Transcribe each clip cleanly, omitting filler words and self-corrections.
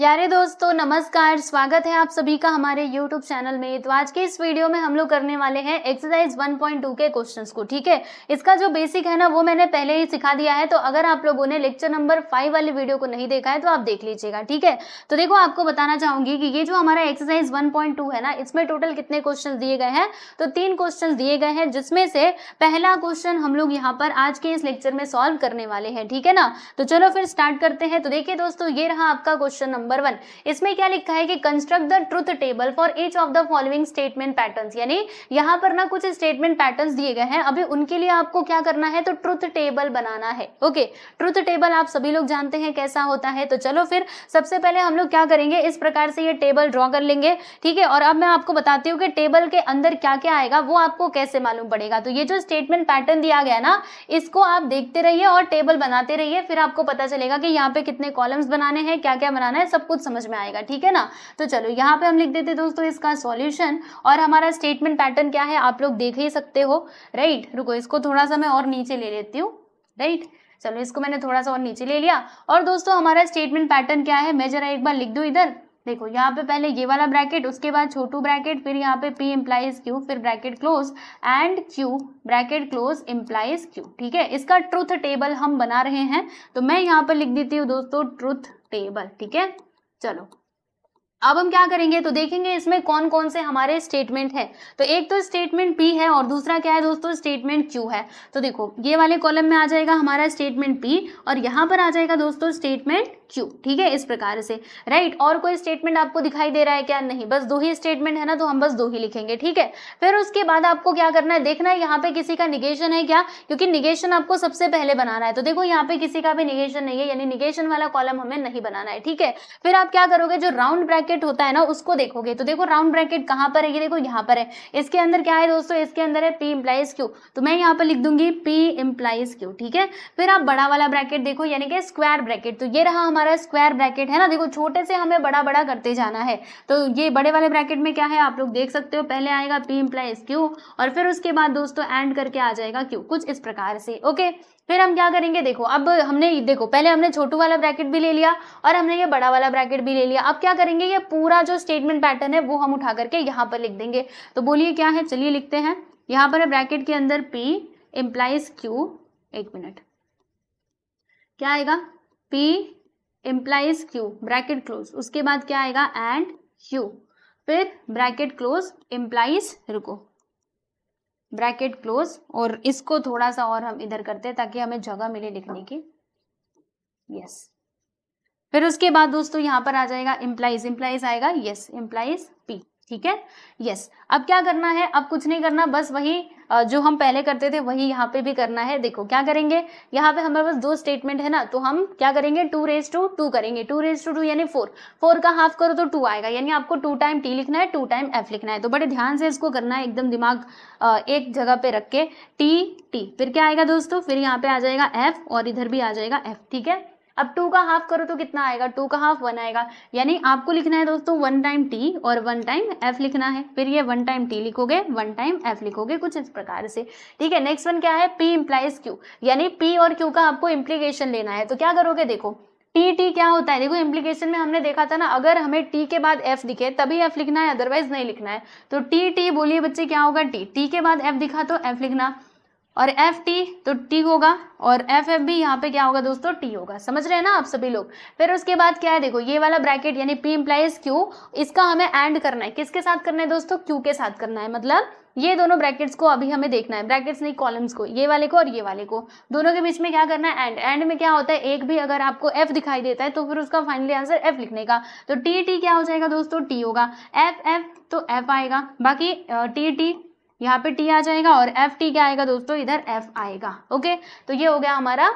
प्यारे दोस्तों नमस्कार, स्वागत है आप सभी का हमारे YouTube चैनल में। तो आज के इस वीडियो में हम लोग करने वाले हैं एक्सरसाइज 1.2 के क्वेश्चंस को। ठीक है, इसका जो बेसिक है ना वो मैंने पहले ही सिखा दिया है, तो अगर आप लोगों ने लेक्चर नंबर 5 वाली वीडियो को नहीं देखा है तो आप देख लीजिएगा। ठीक है, तो देखो आपको बताना चाहूंगी कि ये जो हमारा एक्सरसाइज 1.2 है ना, इसमें टोटल कितने क्वेश्चन दिए गए हैं, तो 3 क्वेश्चन दिए गए हैं, जिसमें से पहला क्वेश्चन हम लोग यहाँ पर आज के इस लेक्चर में सॉल्व करने वाले हैं। ठीक है ना, तो चलो फिर स्टार्ट करते हैं। तो देखिए दोस्तों, ये रहा आपका क्वेश्चन नंबर 1। इसमें क्या लिखा है कि construct the truth table for each of the following statement patterns, यानी यहाँ पर ना कुछ स्टेटमेंट पैटर्न्स दिए गए हैं, अभी उनके लिए आपको क्या करना है, तो ट्रुथ टेबल बनाना है। ओके, ट्रुथ टेबल आप सभी लोग जानते हैं कैसा होता है। तो चलो फिर सबसे पहले हम लोग क्या करेंगे, इस प्रकार से ये टेबल ड्रॉ कर लेंगे। ठीक है, और अब मैं आपको बताती हूँ कि टेबल के अंदर क्या क्या आएगा वो आपको कैसे मालूम पड़ेगा। तो ये जो स्टेटमेंट पैटर्न दिया गया ना, इसको आप देखते रहिए और टेबल बनाते रहिए, फिर आपको पता चलेगा कि यहाँ पे कितने कॉलम्स बनाने हैं, क्या क्या बनाना है, सब कुछ समझ में आएगा। ठीक है ना, तो चलो यहाँ पे हम लिख देते दोस्तों इसका सॉल्यूशन, और हमारा स्टेटमेंट पैटर्न क्या है आप लोग देख ही सकते हो। राइट, रुको इसको थोड़ा सा मैं और नीचे ले लेती हूँ। राइट, चलो इसको मैंने थोड़ा सा और नीचे ले लिया। और दोस्तों हमारा स्टेटमेंट पैटर्न क्या है, मैं जरा एक बार लिख दूं इधर। देखो यहाँ पे पहले ये वाला ब्रैकेट, उसके बाद छोटू ब्रैकेट, फिर यहाँ पे P इम्प्लाइज Q, फिर bracket close and Q bracket close implies Q। ठीक है, इसका ट्रुथ टेबल हम बना रहे हैं, तो मैं यहाँ पर लिख देती हूँ दोस्तों ट्रुथ टेबल। ठीक है, चलो अब हम क्या करेंगे, तो देखेंगे इसमें कौन कौन से हमारे स्टेटमेंट है। तो एक तो स्टेटमेंट P है और दूसरा क्या है दोस्तों, स्टेटमेंट Q है। तो देखो ये वाले कॉलम में आ जाएगा हमारा स्टेटमेंट P और यहाँ पर आ जाएगा दोस्तों स्टेटमेंट Q। ठीक है, इस प्रकार से। राइट, और कोई स्टेटमेंट आपको दिखाई दे रहा है क्या? नहीं, बस 2 ही स्टेटमेंट है ना, तो हम बस 2 ही लिखेंगे। ठीक है, फिर उसके बाद आपको क्या करना है, देखना है यहाँ पे किसी का निगेशन है क्या, क्योंकि निगेशन आपको सबसे पहले बनाना है। तो देखो यहाँ पे किसी का भी निगेशन नहीं है, यानी निगेशन वाला कॉलम हमें नहीं बनाना है। ठीक है, फिर आप क्या करोगे, जो राउंड ब्रैकेट होता है ना उसको देखोगे। तो देखो राउंड ब्रैकेट कहाँ पर है, ये देखो यहाँ पर है। इसके अंदर क्या है दोस्तों, इसके अंदर है P इम्प्लाइज Q, तो मैं यहाँ पर लिख दूंगी P इम्प्लाइज Q। ठीक है, फिर आप बड़ा वाला ब्रैकेट देखो, यानी कि स्क्वायर ब्रैकेट। तो ये रहा हमारा स्क्वायर ब्रैकेट है ना, देखो छोटे से हमें बड़ा बड़ा करते जाना है। तो ये बड़े वाले ब्रैकेट में क्या है आप लोग देख सकते हो, पहले आएगा P इम्प्लाइज Q और फिर उसके बाद दोस्तों एंड करके आ जाएगा Q, कुछ इस प्रकार से। ओके, फिर हम क्या करेंगे, देखो अब हमने देखो पहले हमने छोटू वाला ब्रैकेट भी ले लिया और हमने ये बड़ा वाला ब्रैकेट भी ले लिया। अब क्या करेंगे, ये पूरा जो स्टेटमेंट पैटर्न है वो हम उठा करके यहाँ पर लिख देंगे। तो बोलिए क्या है, चलिए लिखते हैं। यहाँ पर है ब्रैकेट के अंदर P इम्प्लाइज Q, एक मिनट, क्या आएगा, P implies Q bracket close, उसके बाद क्या आएगा एंड Q, फिर ब्रैकेट क्लोज इम्प्लाइज, रुको ब्रैकेट क्लोज, और इसको थोड़ा सा और हम इधर करते हैं ताकि हमें जगह मिले लिखने की। यस, फिर उसके बाद दोस्तों यहाँ पर आ जाएगा इम्प्लाइज, इम्प्लाइज आएगा यस इम्प्लाइज P। ठीक है, यस। अब क्या करना है, अब कुछ नहीं करना, बस वही जो हम पहले करते थे वही यहाँ पे भी करना है। देखो क्या करेंगे, यहाँ पे हमारे पास 2 स्टेटमेंट है ना, तो हम क्या करेंगे 2 करेंगे, 2 यानी 4 का हाफ करो तो 2 आएगा, यानी आपको 2 टाइम T लिखना है, 2 टाइम F लिखना है। तो बड़े ध्यान से इसको करना है, एकदम दिमाग एक जगह पे रख के। T फिर क्या आएगा दोस्तों, फिर यहाँ पे आ जाएगा F और इधर भी आ जाएगा F। ठीक है, अब 2 का हाफ करो तो कितना आएगा, 2 का हाफ 1 आएगा, यानी आपको लिखना है दोस्तों 1 टाइम T और 1 टाइम F लिखना है। फिर ये 1 टाइम T लिखोगे, 1 टाइम F लिखोगे, कुछ इस प्रकार से। ठीक है, नेक्स्ट वन क्या है, P इम्प्लाइज Q, यानी P और Q का आपको इम्प्लीकेशन लेना है। तो क्या करोगे, देखो T क्या होता है, देखो इम्प्लीकेशन में हमने देखा था ना, अगर हमें T के बाद F दिखे तभी F लिखना है, अदरवाइज नहीं लिखना है। तो T बोलिए बच्चे क्या होगा, T के बाद F दिखा तो F लिखना, और FT तो T होगा, और FF भी यहाँ पे क्या होगा दोस्तों, T होगा। समझ रहे हैं ना आप सभी लोग। फिर उसके बाद क्या है, देखो ये वाला ब्रैकेट यानी P इम्प्लाइज Q, इसका हमें एंड करना है, किसके साथ करना है दोस्तों, Q के साथ करना है। मतलब ये दोनों ब्रैकेट्स को अभी हमें देखना है, ब्रैकेट्स नहीं कॉलम्स को, ये वाले को और ये वाले को, दोनों के बीच में क्या करना है, एंड में क्या होता है, एक भी अगर आपको F दिखाई देता है तो फिर उसका फाइनली आंसर F लिखने का। तो T क्या हो जाएगा दोस्तों, T होगा, F तो F आएगा, बाकी T यहाँ पे T आ जाएगा, और FT क्या आएगा दोस्तों, इधर F आएगा। ओके, तो ये हो गया हमारा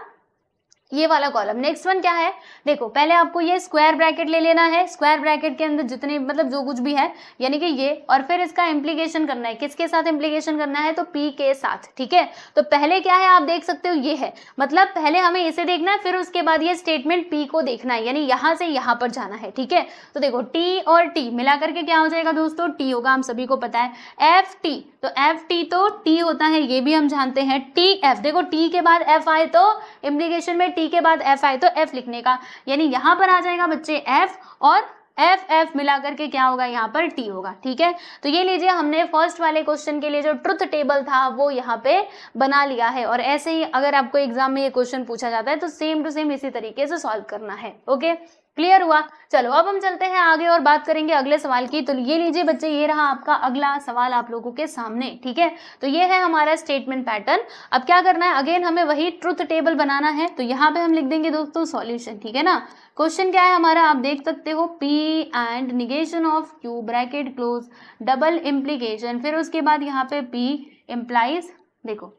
ये वाला कॉलम। नेक्स्ट वन क्या है, देखो पहले आपको ये स्क्वायर ब्रैकेट ले लेना है, स्क्वायर ब्रैकेट के अंदर जितने मतलब जो कुछ भी है यानी कि ये, और फिर इसका इम्प्लीकेशन करना है, किसके साथ इम्प्लीकेशन करना है, तो P के साथ। ठीक है, तो पहले क्या है आप देख सकते हो, ये है, मतलब पहले हमें इसे देखना है, फिर उसके बाद ये स्टेटमेंट P को देखना है, यानी यहाँ से यहाँ पर जाना है। ठीक है, तो देखो T और T मिला करके क्या हो जाएगा दोस्तों, T होगा, हम सभी को पता है। FT तो FT तो T होता है, ये भी हम जानते हैं। TF देखो T के बाद F आए तो इम्प्लीकेशन में T टी के बाद एफ आए तो एफ लिखने का, यानी यहाँ पर आ जाएगा बच्चे एफ और एफ एफ मिला करके क्या होगा यहाँ पर टी होगा। ठीक है, तो ये लीजिए हमने फर्स्ट वाले क्वेश्चन के लिए जो ट्रुथ टेबल था वो यहाँ पे बना लिया है। और ऐसे ही अगर आपको एग्जाम में ये क्वेश्चन पूछा जाता है तो सेम टू सेम इसी तरीके से सॉल्व करना है। ओके, क्लियर हुआ। चलो अब हम चलते हैं आगे और बात करेंगे अगले सवाल की। तो ये लीजिए बच्चे, ये रहा आपका अगला सवाल आप लोगों के सामने। ठीक है, तो ये है हमारा स्टेटमेंट पैटर्न। अब क्या करना है, अगेन हमें वही ट्रुथ टेबल बनाना है। तो यहाँ पे हम लिख देंगे दोस्तों सॉल्यूशन। ठीक है ना, क्वेश्चन क्या है हमारा, आप देख सकते हो P and negation of Q bracket close double implication, फिर उसके बाद यहाँ पे P इम्प्लाइज, देखो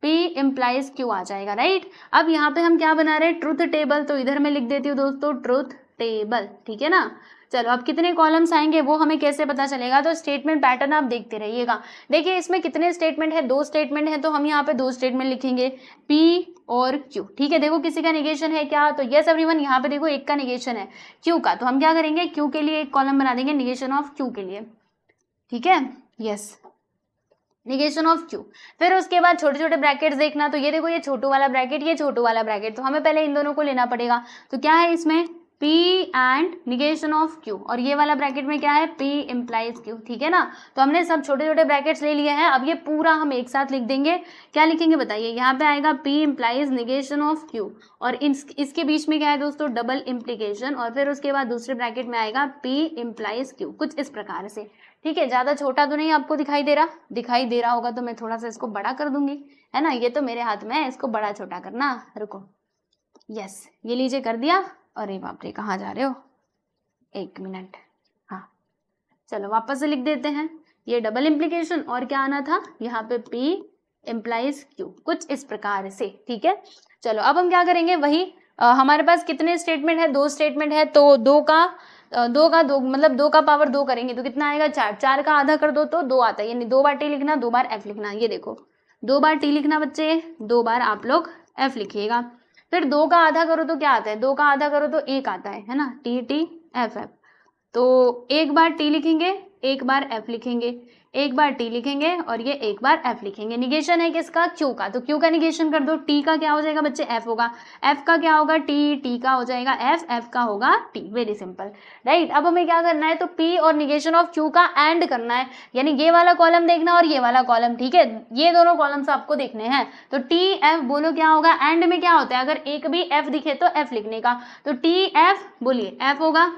P इम्प्लाइज Q आ जाएगा, राइट। अब यहाँ पे हम क्या बना रहे हैं, ट्रुथ टेबल। तो इधर मैं लिख देती हूँ दोस्तों ट्रुथ टेबल। ठीक है ना, चलो अब कितने कॉलम्स आएंगे वो हमें कैसे पता चलेगा, तो स्टेटमेंट पैटर्न आप देखते रहिएगा। देखिए इसमें कितने स्टेटमेंट है, 2 स्टेटमेंट है, तो हम यहाँ पे 2 स्टेटमेंट लिखेंगे P और Q। ठीक है, देखो किसी का निगेशन है क्या, तो यस एवरीवन, यहाँ पे देखो एक का निगेशन है Q का, तो हम क्या करेंगे Q के लिए एक कॉलम बना देंगे निगेशन ऑफ Q के लिए। ठीक है, यस, निगेशन ऑफ Q। फिर उसके बाद छोटे छोटे ब्रैकेट्स देखना, तो ये देखो ये छोटू वाला ब्रैकेट, ये छोटू वाला ब्रैकेट, तो हमें पहले इन दोनों को लेना पड़ेगा। तो क्या है इसमें P and negation of Q, और ये वाला ब्रैकेट में क्या है P इम्प्लाइज Q। ठीक है ना, तो हमने सब छोटे छोटे ब्रैकेट्स ले लिए हैं। अब ये पूरा हम एक साथ लिख देंगे। क्या लिखेंगे बताइए, यहाँ पे आएगा P implies negation of Q, और इसके बीच में क्या है दोस्तों डबल इम्प्लीकेशन, और फिर उसके बाद दूसरे ब्रैकेट में आएगा P इम्प्लाइज Q, कुछ इस प्रकार से। ठीक है, ज्यादा छोटा तो नहीं आपको दिखाई दे रहा होगा, तो मैं थोड़ा सा इसको बड़ा कर दूंगी, है ना, ये तो मेरे हाथ में है इसको बड़ा छोटा करना। रुको, यस, ये लीजिए कर दिया। अरे बाप रे, कहाँ जा रहे हो, 1 मिनट। हाँ चलो वापस से लिख देते हैं, ये डबल इम्प्लीकेशन और क्या आना था यहाँ पे P इम्प्लाइज Q, कुछ इस प्रकार से। ठीक है, चलो अब हम क्या करेंगे, वही हमारे पास कितने स्टेटमेंट है, 2 स्टेटमेंट है, तो 2 का 2 मतलब 2 का पावर 2 करेंगे तो कितना आएगा 4, 4 का आधा कर दो तो 2 आता है, यानी 2 बार T लिखना, 2 बार F लिखना। ये देखो 2 बार T लिखना बच्चे, 2 बार आप लोग F लिखिएगा। फिर 2 का आधा करो तो क्या आता है, 2 का आधा करो तो 1 आता है ना, T T F F। तो 1 बार T लिखेंगे, 1 बार F लिखेंगे, 1 बार T लिखेंगे और ये 1 बार F लिखेंगे। निगेशन है किसका, Q का, तो Q का निगेशन कर दो। T का क्या हो जाएगा बच्चे, F होगा। F का क्या होगा, T, T का हो जाएगा F, F का होगा T। Very simple, right. अब हमें क्या करना है, तो P और निगेशन ऑफ Q का एंड करना है, यानी ये वाला कॉलम देखना और ये वाला कॉलम। ठीक है, ये दोनों कॉलम्स आपको देखने हैं। तो T F बोलो क्या होगा, एंड में क्या होता है, अगर एक भी F दिखे तो F लिखने का, तो T F बोलिए F होगा,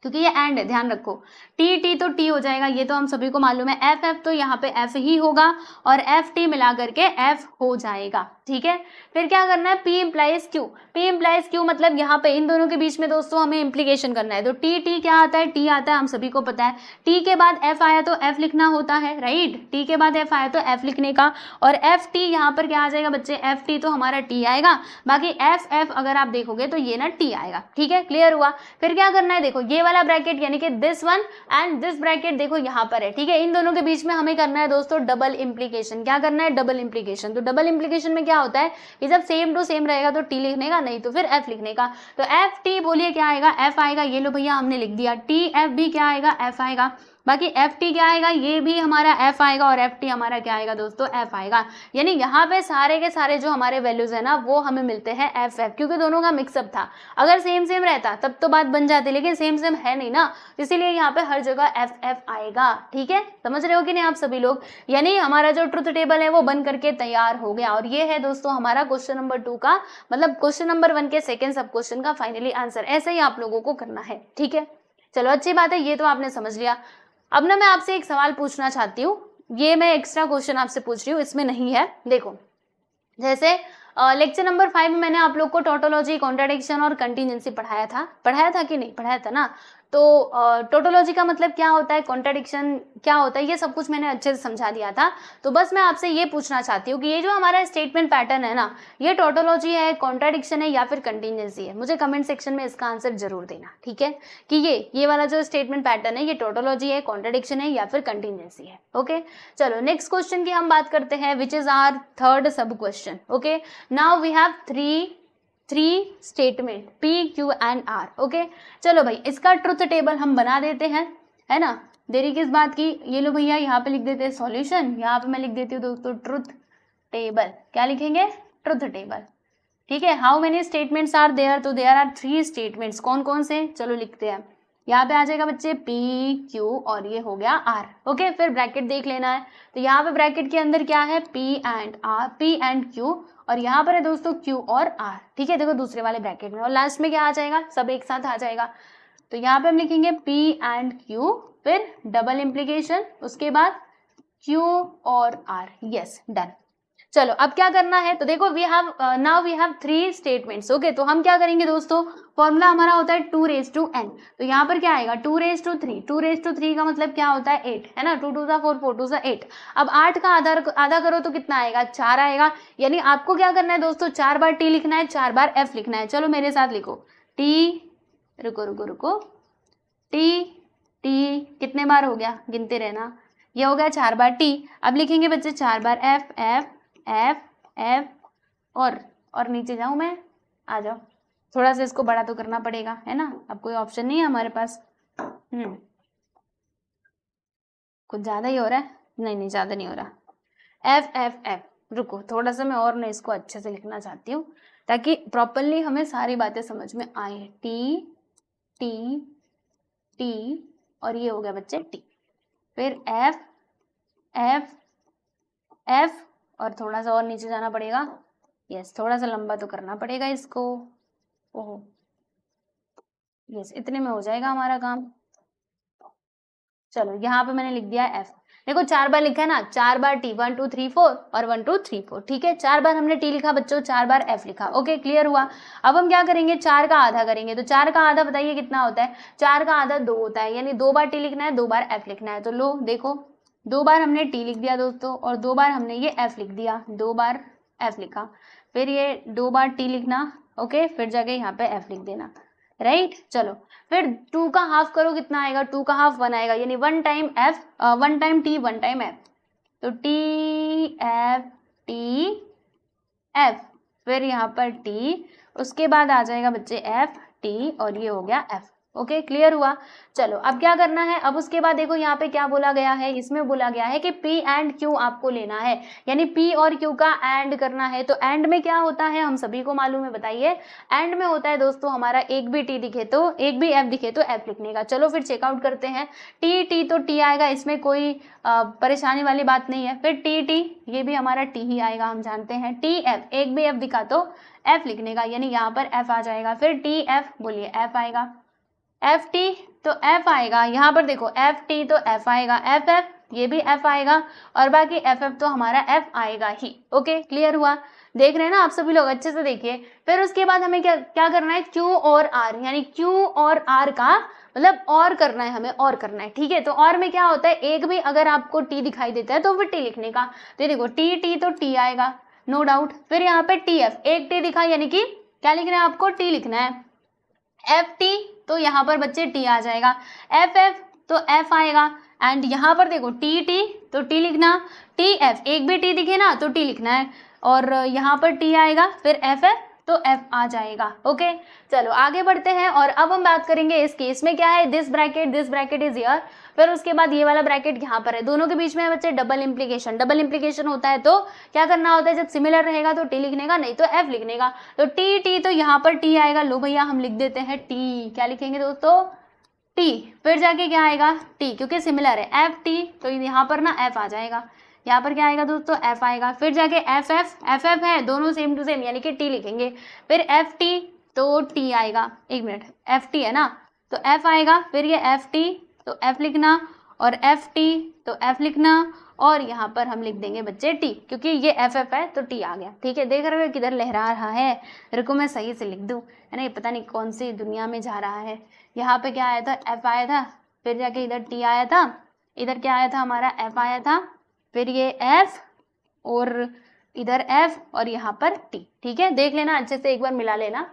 क्योंकि ये एंड है, ध्यान रखो। टी टी तो टी हो जाएगा, ये तो हम सभी को मालूम है। एफ एफ तो यहाँ पे एफ ही होगा, और एफ टी मिला करके एफ हो जाएगा। ठीक है, फिर क्या करना है, P implies Q. P implies Q मतलब यहाँ पे इन दोनों के बीच में दोस्तों हमें इम्प्लीकेशन करना है। तो टी टी क्या आता है, टी आता है, हम सभी को पता है। टी के बाद एफ आया तो एफ लिखना होता है, राइट। टी के बाद एफ आया तो एफ लिखने का, और एफ टी यहाँ पर क्या आ जाएगा बच्चे, एफ टी तो हमारा टी आएगा, बाकी एफ एफ अगर आप देखोगे तो ये ना टी आएगा। ठीक है, क्लियर हुआ। फिर क्या करना है, देखो ये वाला ब्रैकेट यानी कि this one and this bracket देखो यहाँ पर है। ठीक है, इन दोनों के बीच में हमें करना है दोस्तों डबल इम्प्लीकेशन। क्या करना है, डबल इम्प्लीकेशन। तो डबल इम्प्लीकेशन में क्या होता है कि जब सेम टू सेम रहेगा तो टी लिखने का, नहीं तो फिर एफ लिखने का। तो एफ टी बोलिए क्या आएगा, एफ आएगा। ये लो भैया हमने लिख दिया, टी एफ भी क्या आएगा, एफ आएगा। बाकी एफ टी क्या आएगा, ये भी हमारा एफ आएगा, और एफ टी हमारा क्या आएगा दोस्तों, एफ आएगा। यानी यहाँ पे सारे के सारे जो हमारे वैल्यूज है ना वो हमें मिलते हैं एफ एफ, क्योंकि दोनों का मिक्सअप था। अगर सेम सेम रहता तब तो बात बन जाती, लेकिन सेम सेम है नहीं ना, इसीलिए यहाँ पे हर जगह एफ एफ आएगा। ठीक है, समझ रहे हो कि नहीं आप सभी लोग। यानी हमारा जो ट्रुथ टेबल है वो बन करके तैयार हो गया, और ये है दोस्तों हमारा क्वेश्चन नंबर 2 का, मतलब क्वेश्चन नंबर 1 के सेकेंड सब क्वेश्चन का फाइनली आंसर। ऐसे ही आप लोगों को करना है। ठीक है, चलो अच्छी बात है, ये तो आपने समझ लिया। अब ना मैं आपसे एक सवाल पूछना चाहती हूँ, ये मैं एक्स्ट्रा क्वेश्चन आपसे पूछ रही हूँ, इसमें नहीं है। देखो जैसे लेक्चर नंबर 5 में मैंने आप लोग को टोटोलॉजी, कॉन्ट्राडिक्शन और कंटीजेंसी पढ़ाया था कि नहीं पढ़ाया था ना। तो टोटोलॉजी का मतलब क्या होता है, कॉन्ट्राडिक्शन क्या होता है, ये सब कुछ मैंने अच्छे से समझा दिया था। तो बस मैं आपसे ये पूछना चाहती हूँ कि ये जो हमारा स्टेटमेंट पैटर्न है ना, ये टोटोलॉजी है, कॉन्ट्राडिक्शन है या फिर कंटीजेंसी है। मुझे कमेंट सेक्शन में इसका आंसर जरूर देना। ठीक है, कि ये वाला जो स्टेटमेंट पैटर्न है ये टोटोलॉजी है, कॉन्ट्राडिक्शन है या फिर कंटीजेंसी है। ओके, चलो नेक्स्ट क्वेश्चन की हम बात करते हैं, which is our third sub question. Okay, now we have three statement P, Q and R। Okay, चलो भाई इसका ट्रुथ टेबल हम बना देते हैं, है ना। देरी किस बात की, ये लो भैया यहाँ पे लिख देते हैं सॉल्यूशन, यहाँ पे मैं लिख देती हूँ दोस्तों ट्रुथ टेबल। क्या लिखेंगे, ट्रुथ टेबल। ठीक है। How many statements are there, तो देयर आर 3 स्टेटमेंट्स। कौन कौन से, चलो लिखते हैं। यहाँ पे आ जाएगा बच्चे पी क्यू और ये हो गया आर। ओके, फिर ब्रैकेट देख लेना है। तो यहाँ पे ब्रैकेट के अंदर क्या है, P and R, P and Q, और यहाँ पर है दोस्तों क्यू और आर। ठीक है, देखो दूसरे वाले ब्रैकेट में, और लास्ट में क्या आ जाएगा, सब एक साथ आ जाएगा। तो यहाँ पे हम लिखेंगे पी एंड क्यू, फिर डबल इम्प्लीकेशन, उसके बाद क्यू और आर। Yes, done. चलो अब क्या करना है, तो देखो we have now we have 3 statements. Okay, तो हम क्या करेंगे दोस्तों, फॉर्मूला हमारा होता है 2n। तो यहाँ पर क्या आएगा 2 टू थ्री का मतलब क्या होता है 8, है ना। 2 2 4 4 2 8। अब 8 का आधा करो तो कितना आएगा, 4 आएगा। यानी आपको क्या करना है दोस्तों, 4 बार टी लिखना है, 4 बार एफ लिखना है। चलो मेरे साथ लिखो, टी, रुको रुको रुको, टी टी कितने बार हो गया, गिनते रहना, ये हो गया 4 बार टी। अब लिखेंगे बच्चे 4 बार एफ एफ एफ एफ, और नीचे जाऊं मैं, आ जाओ। थोड़ा सा इसको बड़ा तो करना पड़ेगा, है ना, अब कोई ऑप्शन नहीं है हमारे पास। कुछ ज्यादा ही हो रहा है, नहीं ज्यादा नहीं हो रहा। एफ एफ एफ, रुको थोड़ा सा मैं और ना इसको अच्छे से लिखना चाहती हूँ ताकि प्रॉपरली हमें सारी बातें समझ में आए। टी टी टी, और ये हो गया बच्चे टी, फिर एफ एफ एफ, और थोड़ा सा और नीचे जाना पड़ेगा। यस, थोड़ा सा लंबा तो करना पड़ेगा इसको। ओहो, यस, इतने में हो जाएगा हमारा काम। चलो यहाँ पे मैंने लिख दिया एफ। देखो 4 बार लिखा है ना, 4 बार टी, 1 2 3 4 और 1 2 3 4। ठीक है, 4 बार हमने टी लिखा बच्चों, 4 बार एफ लिखा। ओके, क्लियर हुआ। अब हम क्या करेंगे, 4 का आधा करेंगे। तो 4 का आधा बताइए कितना होता है, 4 का आधा 2 होता है, यानी 2 बार टी लिखना है, 2 बार एफ लिखना है। तो लो देखो, 2 बार हमने टी लिख दिया दोस्तों, और 2 बार हमने ये एफ लिख दिया, 2 बार एफ लिखा, फिर ये 2 बार टी लिखना। ओके, फिर जाके यहाँ पे एफ लिख देना, राइट। चलो फिर 2 का हाफ करो, कितना आएगा, 2 का हाफ 1 आएगा, यानी 1 time F, 1 time T, 1 time F. तो टी एफ, फिर यहाँ पर टी, उसके बाद आ जाएगा बच्चे एफ टी, और ये हो गया एफ। ओके, क्लियर हुआ। चलो अब क्या करना है, अब उसके बाद देखो यहाँ पे क्या बोला गया है, इसमें बोला गया है कि P एंड Q आपको लेना है, यानी P और Q का एंड करना है। तो एंड में क्या होता है हम सभी को मालूम है, बताइए। एंड में होता है दोस्तों हमारा एक भी T दिखे तो, एक भी F दिखे तो F लिखने का। चलो फिर चेकआउट करते हैं। T तो T आएगा, इसमें कोई परेशानी वाली बात नहीं है। फिर T ये भी हमारा T ही आएगा, हम जानते हैं। TF एक भी F दिखा तो F लिखने का, यानी यहाँ पर F आ जाएगा। फिर TF बोलिए F आएगा, एफ टी तो एफ आएगा, यहाँ पर देखो एफ टी तो एफ आएगा, एफ एफ ये भी एफ आएगा, और बाकी एफ एफ तो हमारा एफ आएगा ही। ओके, क्लियर हुआ। देख रहे हैं ना आप सभी लोग, अच्छे से देखिए। फिर उसके बाद हमें क्या करना है, क्यू और आर, यानी क्यू और आर का मतलब और करना है, हमें और करना है। ठीक है, तो और में क्या होता है, एक भी अगर आपको टी दिखाई देता है तो फिर टी लिखने का। तो देखो टी तो टी आएगा, नो डाउट। फिर यहाँ पे टी एफ, एक टी दिखा, यानी कि क्या लिखना है आपको, टी लिखना है। एफ टी तो यहाँ पर बच्चे टी आ जाएगा, एफ एफ तो एफ आएगा, एंड यहाँ पर देखो टी तो टी लिखना, टी एफ एक भी टी दिखे ना तो टी लिखना है, और यहाँ पर टी आएगा, फिर एफ एफ तो एफ आ जाएगा। ओके, चलो आगे बढ़ते हैं, और अब हम बात करेंगे इस केस में क्या है, दिस ब्रैकेट इज हियर, फिर उसके बाद ये वाला ब्रैकेट यहाँ पर है, दोनों के बीच में है बच्चे डबल इम्प्लीकेशन होता है। तो क्या करना होता है, जब सिमिलर रहेगा तो टी लिखने का, नहीं तो एफ लिखने का। तो टी तो यहाँ पर टी आएगा, लो भैया हम लिख देते हैं टी, क्या लिखेंगे दोस्तों, टी, फिर जाके क्या आएगा टी, क्योंकि सिमिलर है, एफ टी तो यहाँ पर ना एफ आ जाएगा, यहाँ पर क्या आएगा दोस्तों एफ आएगा, फिर जाके एफ एफ है, दोनों सेम टू सेम, यानी कि टी लिखेंगे, फिर एफ टी तो टी आएगा, एक मिनट, एफ टी है ना तो एफ आएगा, फिर ये एफ टी तो एफ लिखना, और एफ टी तो एफ लिखना, और यहाँ पर हम लिख देंगे बच्चे टी, क्योंकि ये एफ एफ है तो टी आ गया। ठीक है, देख रहे हो किधर लहरा रहा है, रुको मैं सही से लिख दूँ, है ना, ये पता नहीं कौन सी दुनिया में जा रहा है। यहाँ पे क्या आया था, एफ आया था, फिर जाके इधर टी आया था, इधर क्या आया था हमारा एफ आया था, फिर ये एफ और इधर एफ और यहाँ पर टी। ठीक है, देख लेना अच्छे से, एक बार मिला लेना।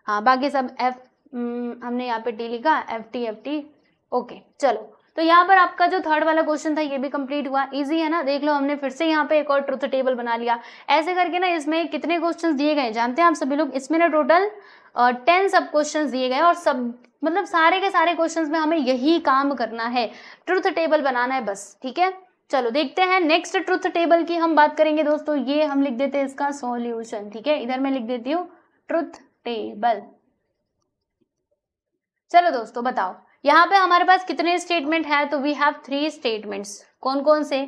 हाँ, बाकी सब एफ हमने यहाँ पे टी लिखा, एफ टी। ओके, चलो तो यहाँ पर आपका जो थर्ड वाला क्वेश्चन था ये भी कंप्लीट हुआ। इजी है ना, देख लो, हमने फिर से यहाँ पे एक और ट्रुथ टेबल बना लिया। ऐसे करके ना इसमें कितने क्वेश्चंस दिए गए जानते हैं आप सभी लोग, इसमें ना टोटल 10 सब क्वेश्चंस दिए गए, और सब मतलब सारे के सारे क्वेश्चंस में हमें यही काम करना है, ट्रुथ टेबल बनाना है बस। ठीक है, चलो देखते हैं नेक्स्ट ट्रुथ टेबल की हम बात करेंगे दोस्तों। ये हम लिख देते हैं इसका सॉल्यूशन। ठीक है, इधर मैं लिख देती हूँ ट्रुथ टेबल। चलो दोस्तों बताओ, यहाँ पे हमारे पास कितने स्टेटमेंट है? तो वी हैव 3 स्टेटमेंट्स। कौन कौन से?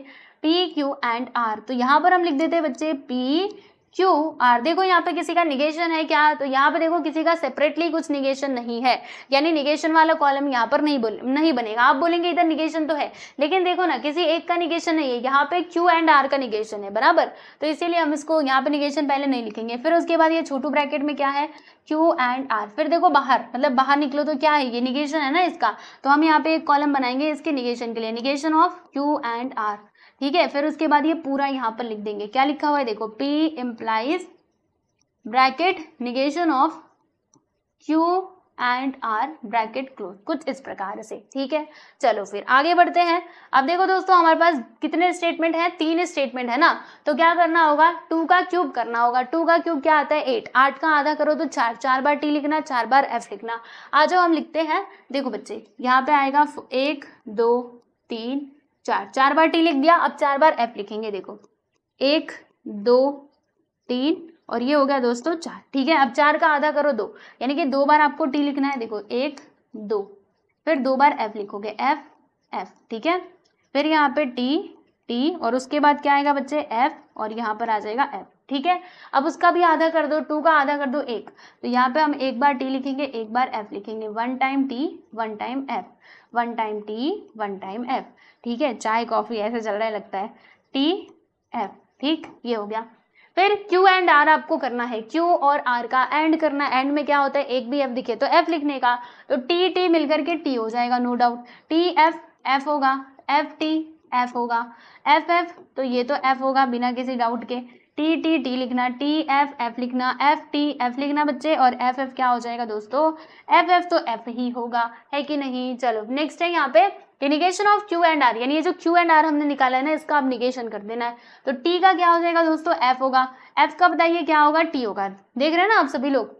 P, Q and R। तो यहाँ पर हम लिख देते हैं बच्चे P, Q, R। देखो यहाँ पे किसी का निगेशन है क्या? तो यहाँ पे देखो किसी का सेपरेटली कुछ निगेशन नहीं है, यानी निगेशन वाला कॉलम यहाँ पर नहीं बनेगा। आप बोलेंगे इधर निगेशन तो है, लेकिन देखो ना किसी एक का निगेशन नहीं है, यहाँ पे Q एंड R का निगेशन है, बराबर। तो इसीलिए हम इसको यहाँ पे निगेशन पहले नहीं लिखेंगे। फिर उसके बाद ये छोटू ब्रैकेट में क्या है? Q and R। फिर देखो बाहर, मतलब बाहर निकलो तो क्या है? ये निगेशन है ना इसका, तो हम यहाँ पे एक कॉलम बनाएंगे इसके निगेशन के लिए, negation of Q and R, ठीक है। फिर उसके बाद ये पूरा यहाँ पर लिख देंगे, क्या लिखा हुआ है देखो, P implies bracket negation of Q and R bracket close, कुछ इस प्रकार से, ठीक है। चलो फिर आगे बढ़ते हैं। अब देखो दोस्तों हमारे पास कितने स्टेटमेंट है? 3 स्टेटमेंट है ना, तो क्या करना होगा? 2 का क्यूब करना होगा। 2 का क्यूब क्या आता है? 8। 8 का आधा करो तो 4, 4 बार T लिखना, 4 बार F लिखना। आ जाओ हम लिखते हैं। देखो बच्चे यहाँ पे आएगा 1 2 3 4, 4 बार T लिख दिया। अब 4 बार F लिखेंगे, देखो 1 2 3 और ये हो गया दोस्तों 4, ठीक है। अब 4 का आधा करो 2, यानी कि 2 बार आपको T लिखना है, देखो 1 2, फिर 2 बार F लिखोगे, F F, ठीक है। फिर यहाँ पे T T और उसके बाद क्या आएगा बच्चे? F और यहाँ पर आ जाएगा F, ठीक है। अब उसका भी आधा कर दो, 2 का आधा कर दो 1, तो यहाँ पे हम 1 बार T लिखेंगे, 1 बार F लिखेंगे, 1 time T 1 time F, 1 time T 1 time F, ठीक है। चाय कॉफी ऐसे चल रहा है लगता है, T F, ठीक, ये हो गया। फिर Q एंड R आपको करना है, Q और R का एंड करना है। एंड में क्या होता है? एक भी F दिखे तो F लिखने का, तो T T मिलकर के T हो जाएगा, no doubt. T F F होगा, F T F होगा, F F तो ये तो F होगा बिना किसी डाउट के। T T T लिखना, T F F लिखना, F T F लिखना बच्चे, और F F क्या हो जाएगा दोस्तों? F F तो F ही होगा, है कि नहीं। चलो नेक्स्ट है यहाँ पे negation of Q and R, यानी ये जो Q एंड R हमने निकाला है ना, इसका अब निगेशन कर देना है। तो T का क्या हो जाएगा दोस्तों? F होगा। F का बताइए क्या होगा? T होगा। देख रहे हैं ना आप सभी लोग,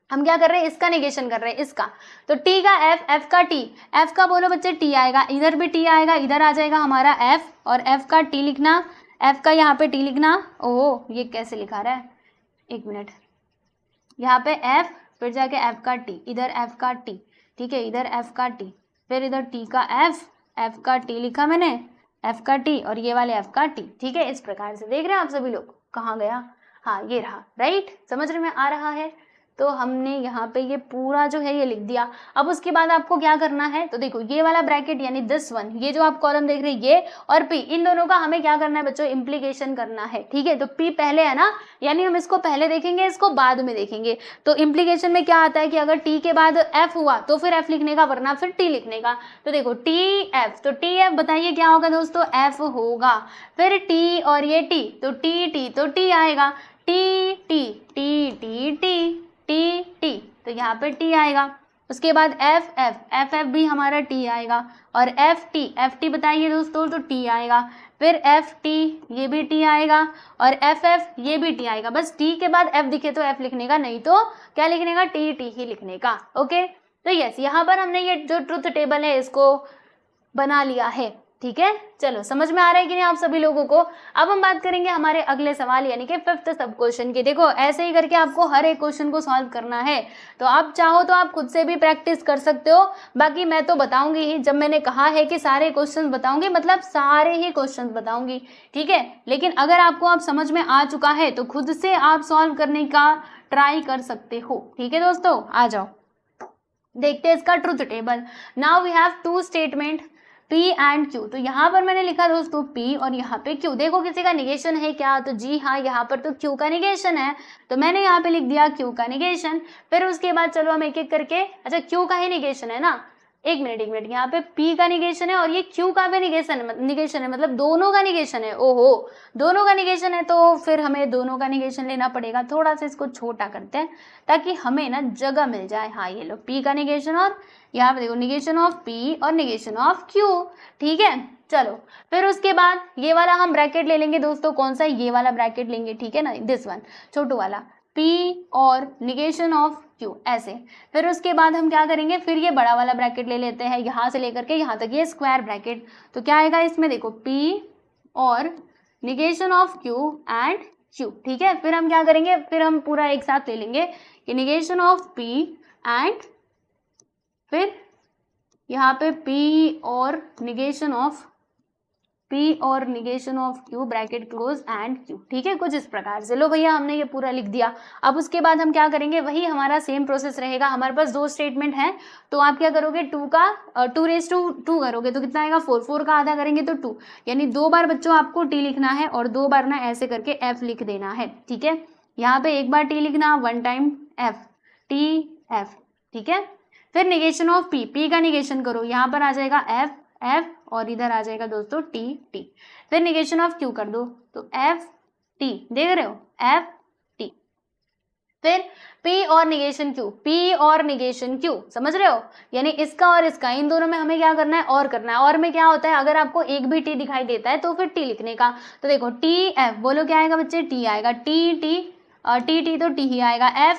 हम क्या कर रहे हैं? इसका निगेशन कर रहे हैं, इसका। तो T का F, F का T, F का बोलो बच्चे T आएगा, इधर भी T आएगा, इधर आ जाएगा हमारा F, और F का T लिखना, F का यहाँ पे T लिखना। ओह ये कैसे लिखा रहा है, एक मिनट, यहाँ पे F फिर जाके F का T, इधर F का T, ठीक है, इधर F का T, फिर इधर T का F, F का T लिखा मैंने, F का T और ये वाले F का T, ठीक है। इस प्रकार से देख रहे हैं आप सभी लोग, कहाँ गया? हाँ ये रहा, राइट, समझ में आ रहा है। तो हमने यहाँ पे ये पूरा जो है ये लिख दिया। अब उसके बाद आपको क्या करना है? तो देखो ये वाला ब्रैकेट यानी दिस वन, ये जो आप कॉलम देख रहे हैं ये और P, इन दोनों का हमें क्या करना है बच्चों? इम्प्लीकेशन करना है, ठीक है। तो P पहले है ना, यानी हम इसको पहले देखेंगे, इसको बाद में देखेंगे। तो इम्प्लीकेशन में क्या आता है कि अगर T के बाद F हुआ तो फिर F लिखने का, वरना फिर T लिखने का। तो देखो T F, तो T F बताइए क्या होगा दोस्तों? F होगा। फिर T और ये T, तो T T तो T आएगा, T T T T T T T, तो यहाँ पे T आएगा। उसके बाद F F, F F भी हमारा T आएगा, और F T बताइए दोस्तों, तो T आएगा। फिर F T, ये भी T आएगा, और F F ये भी T आएगा। बस T के बाद F दिखे तो F लिखने का, नहीं तो क्या लिखने का? T T ही लिखने का, ओके। तो यस, यहाँ पर हमने ये जो ट्रुथ टेबल है इसको बना लिया है, ठीक है। चलो समझ में आ रहा है कि नहीं आप सभी लोगों को। अब हम बात करेंगे हमारे अगले सवाल यानी कि 5th सब क्वेश्चन की। देखो ऐसे ही करके आपको हर एक क्वेश्चन को सॉल्व करना है, तो आप चाहो तो आप खुद से भी प्रैक्टिस कर सकते हो, बाकी मैं तो बताऊंगी ही। जब मैंने कहा है कि सारे क्वेश्चन बताऊंगी, मतलब सारे ही क्वेश्चन बताऊंगी, ठीक है। लेकिन अगर आपको आप समझ में आ चुका है तो खुद से आप सॉल्व करने का ट्राई कर सकते हो, ठीक है दोस्तों। आ जाओ देखते हैं इसका truth table. Now we have 2 statement P and Q। तो यहाँ पर मैंने लिखा दोस्तों P और यहाँ पे Q। देखो किसी का निगेशन है क्या? तो जी हाँ, यहाँ पर तो Q का निगेशन है, तो मैंने यहाँ पे लिख दिया Q का निगेशन। फिर उसके बाद चलो हम एक एक करके, अच्छा Q का ही निगेशन है ना, एक मिनट, यहाँ पे P का निगेशन है और ये Q का भी निगेशन है, मतलब दोनों का निगेशन है। ओहो, दोनों का निगेशन है, तो फिर हमें दोनों का निगेशन लेना पड़ेगा। थोड़ा सा इसको छोटा करते हैं ताकि हमें ना जगह मिल जाए। हाँ ये लो P का निगेशन, और यहाँ पे देखो निगेशन ऑफ P और निगेशन ऑफ Q, ठीक है। चलो फिर उसके बाद ये वाला हम ब्रैकेट ले लेंगे दोस्तों, कौन सा? ये वाला ब्रैकेट लेंगे, ठीक है ना, दिस वन, छोटू वाला, P और निगेशन ऑफ Q, ऐसे। फिर उसके बाद हम क्या करेंगे? फिर ये बड़ा वाला ब्रैकेट ले लेते हैं, यहाँ से लेकर के यहाँ तक, ये स्क्वायर ब्रैकेट। तो क्या आएगा इसमें? देखो P और negation of Q and Q, ठीक है। फिर हम क्या करेंगे, फिर हम पूरा एक साथ ले लेंगे कि निगेशन ऑफ पी एंड फिर यहाँ पे P और negation of Q bracket close and Q, ठीक है। कुछ इस प्रकार से लो भैया, हमने ये पूरा लिख दिया। अब उसके बाद हम क्या करेंगे, वही हमारा सेम प्रोसेस रहेगा। हमारे पास 2 स्टेटमेंट है, तो आप क्या करोगे, 2 करोगे तो कितना आएगा 4 का आधा करेंगे तो 2, यानी 2 बार बच्चों आपको T लिखना है और 2 बार ना ऐसे करके F लिख देना है, ठीक है। यहाँ पे एक बार T लिखना, 1 टाइम F, T F, ठीक है। फिर निगेशन ऑफ P का निगेशन करो, यहाँ पर आ जाएगा F और इधर आ जाएगा दोस्तों T। फिर निगेशन ऑफ Q कर दो तो F T, देख रहे हो, F T। फिर P और निगेशन Q, समझ रहे हो, यानी इसका और इसका, इन दोनों में हमें क्या करना है, और करना है। और में क्या होता है, अगर आपको एक भी T दिखाई देता है तो फिर T लिखने का। तो देखो TF, बोलो क्या आएगा बच्चे, T आएगा, T तो T ही आएगा, F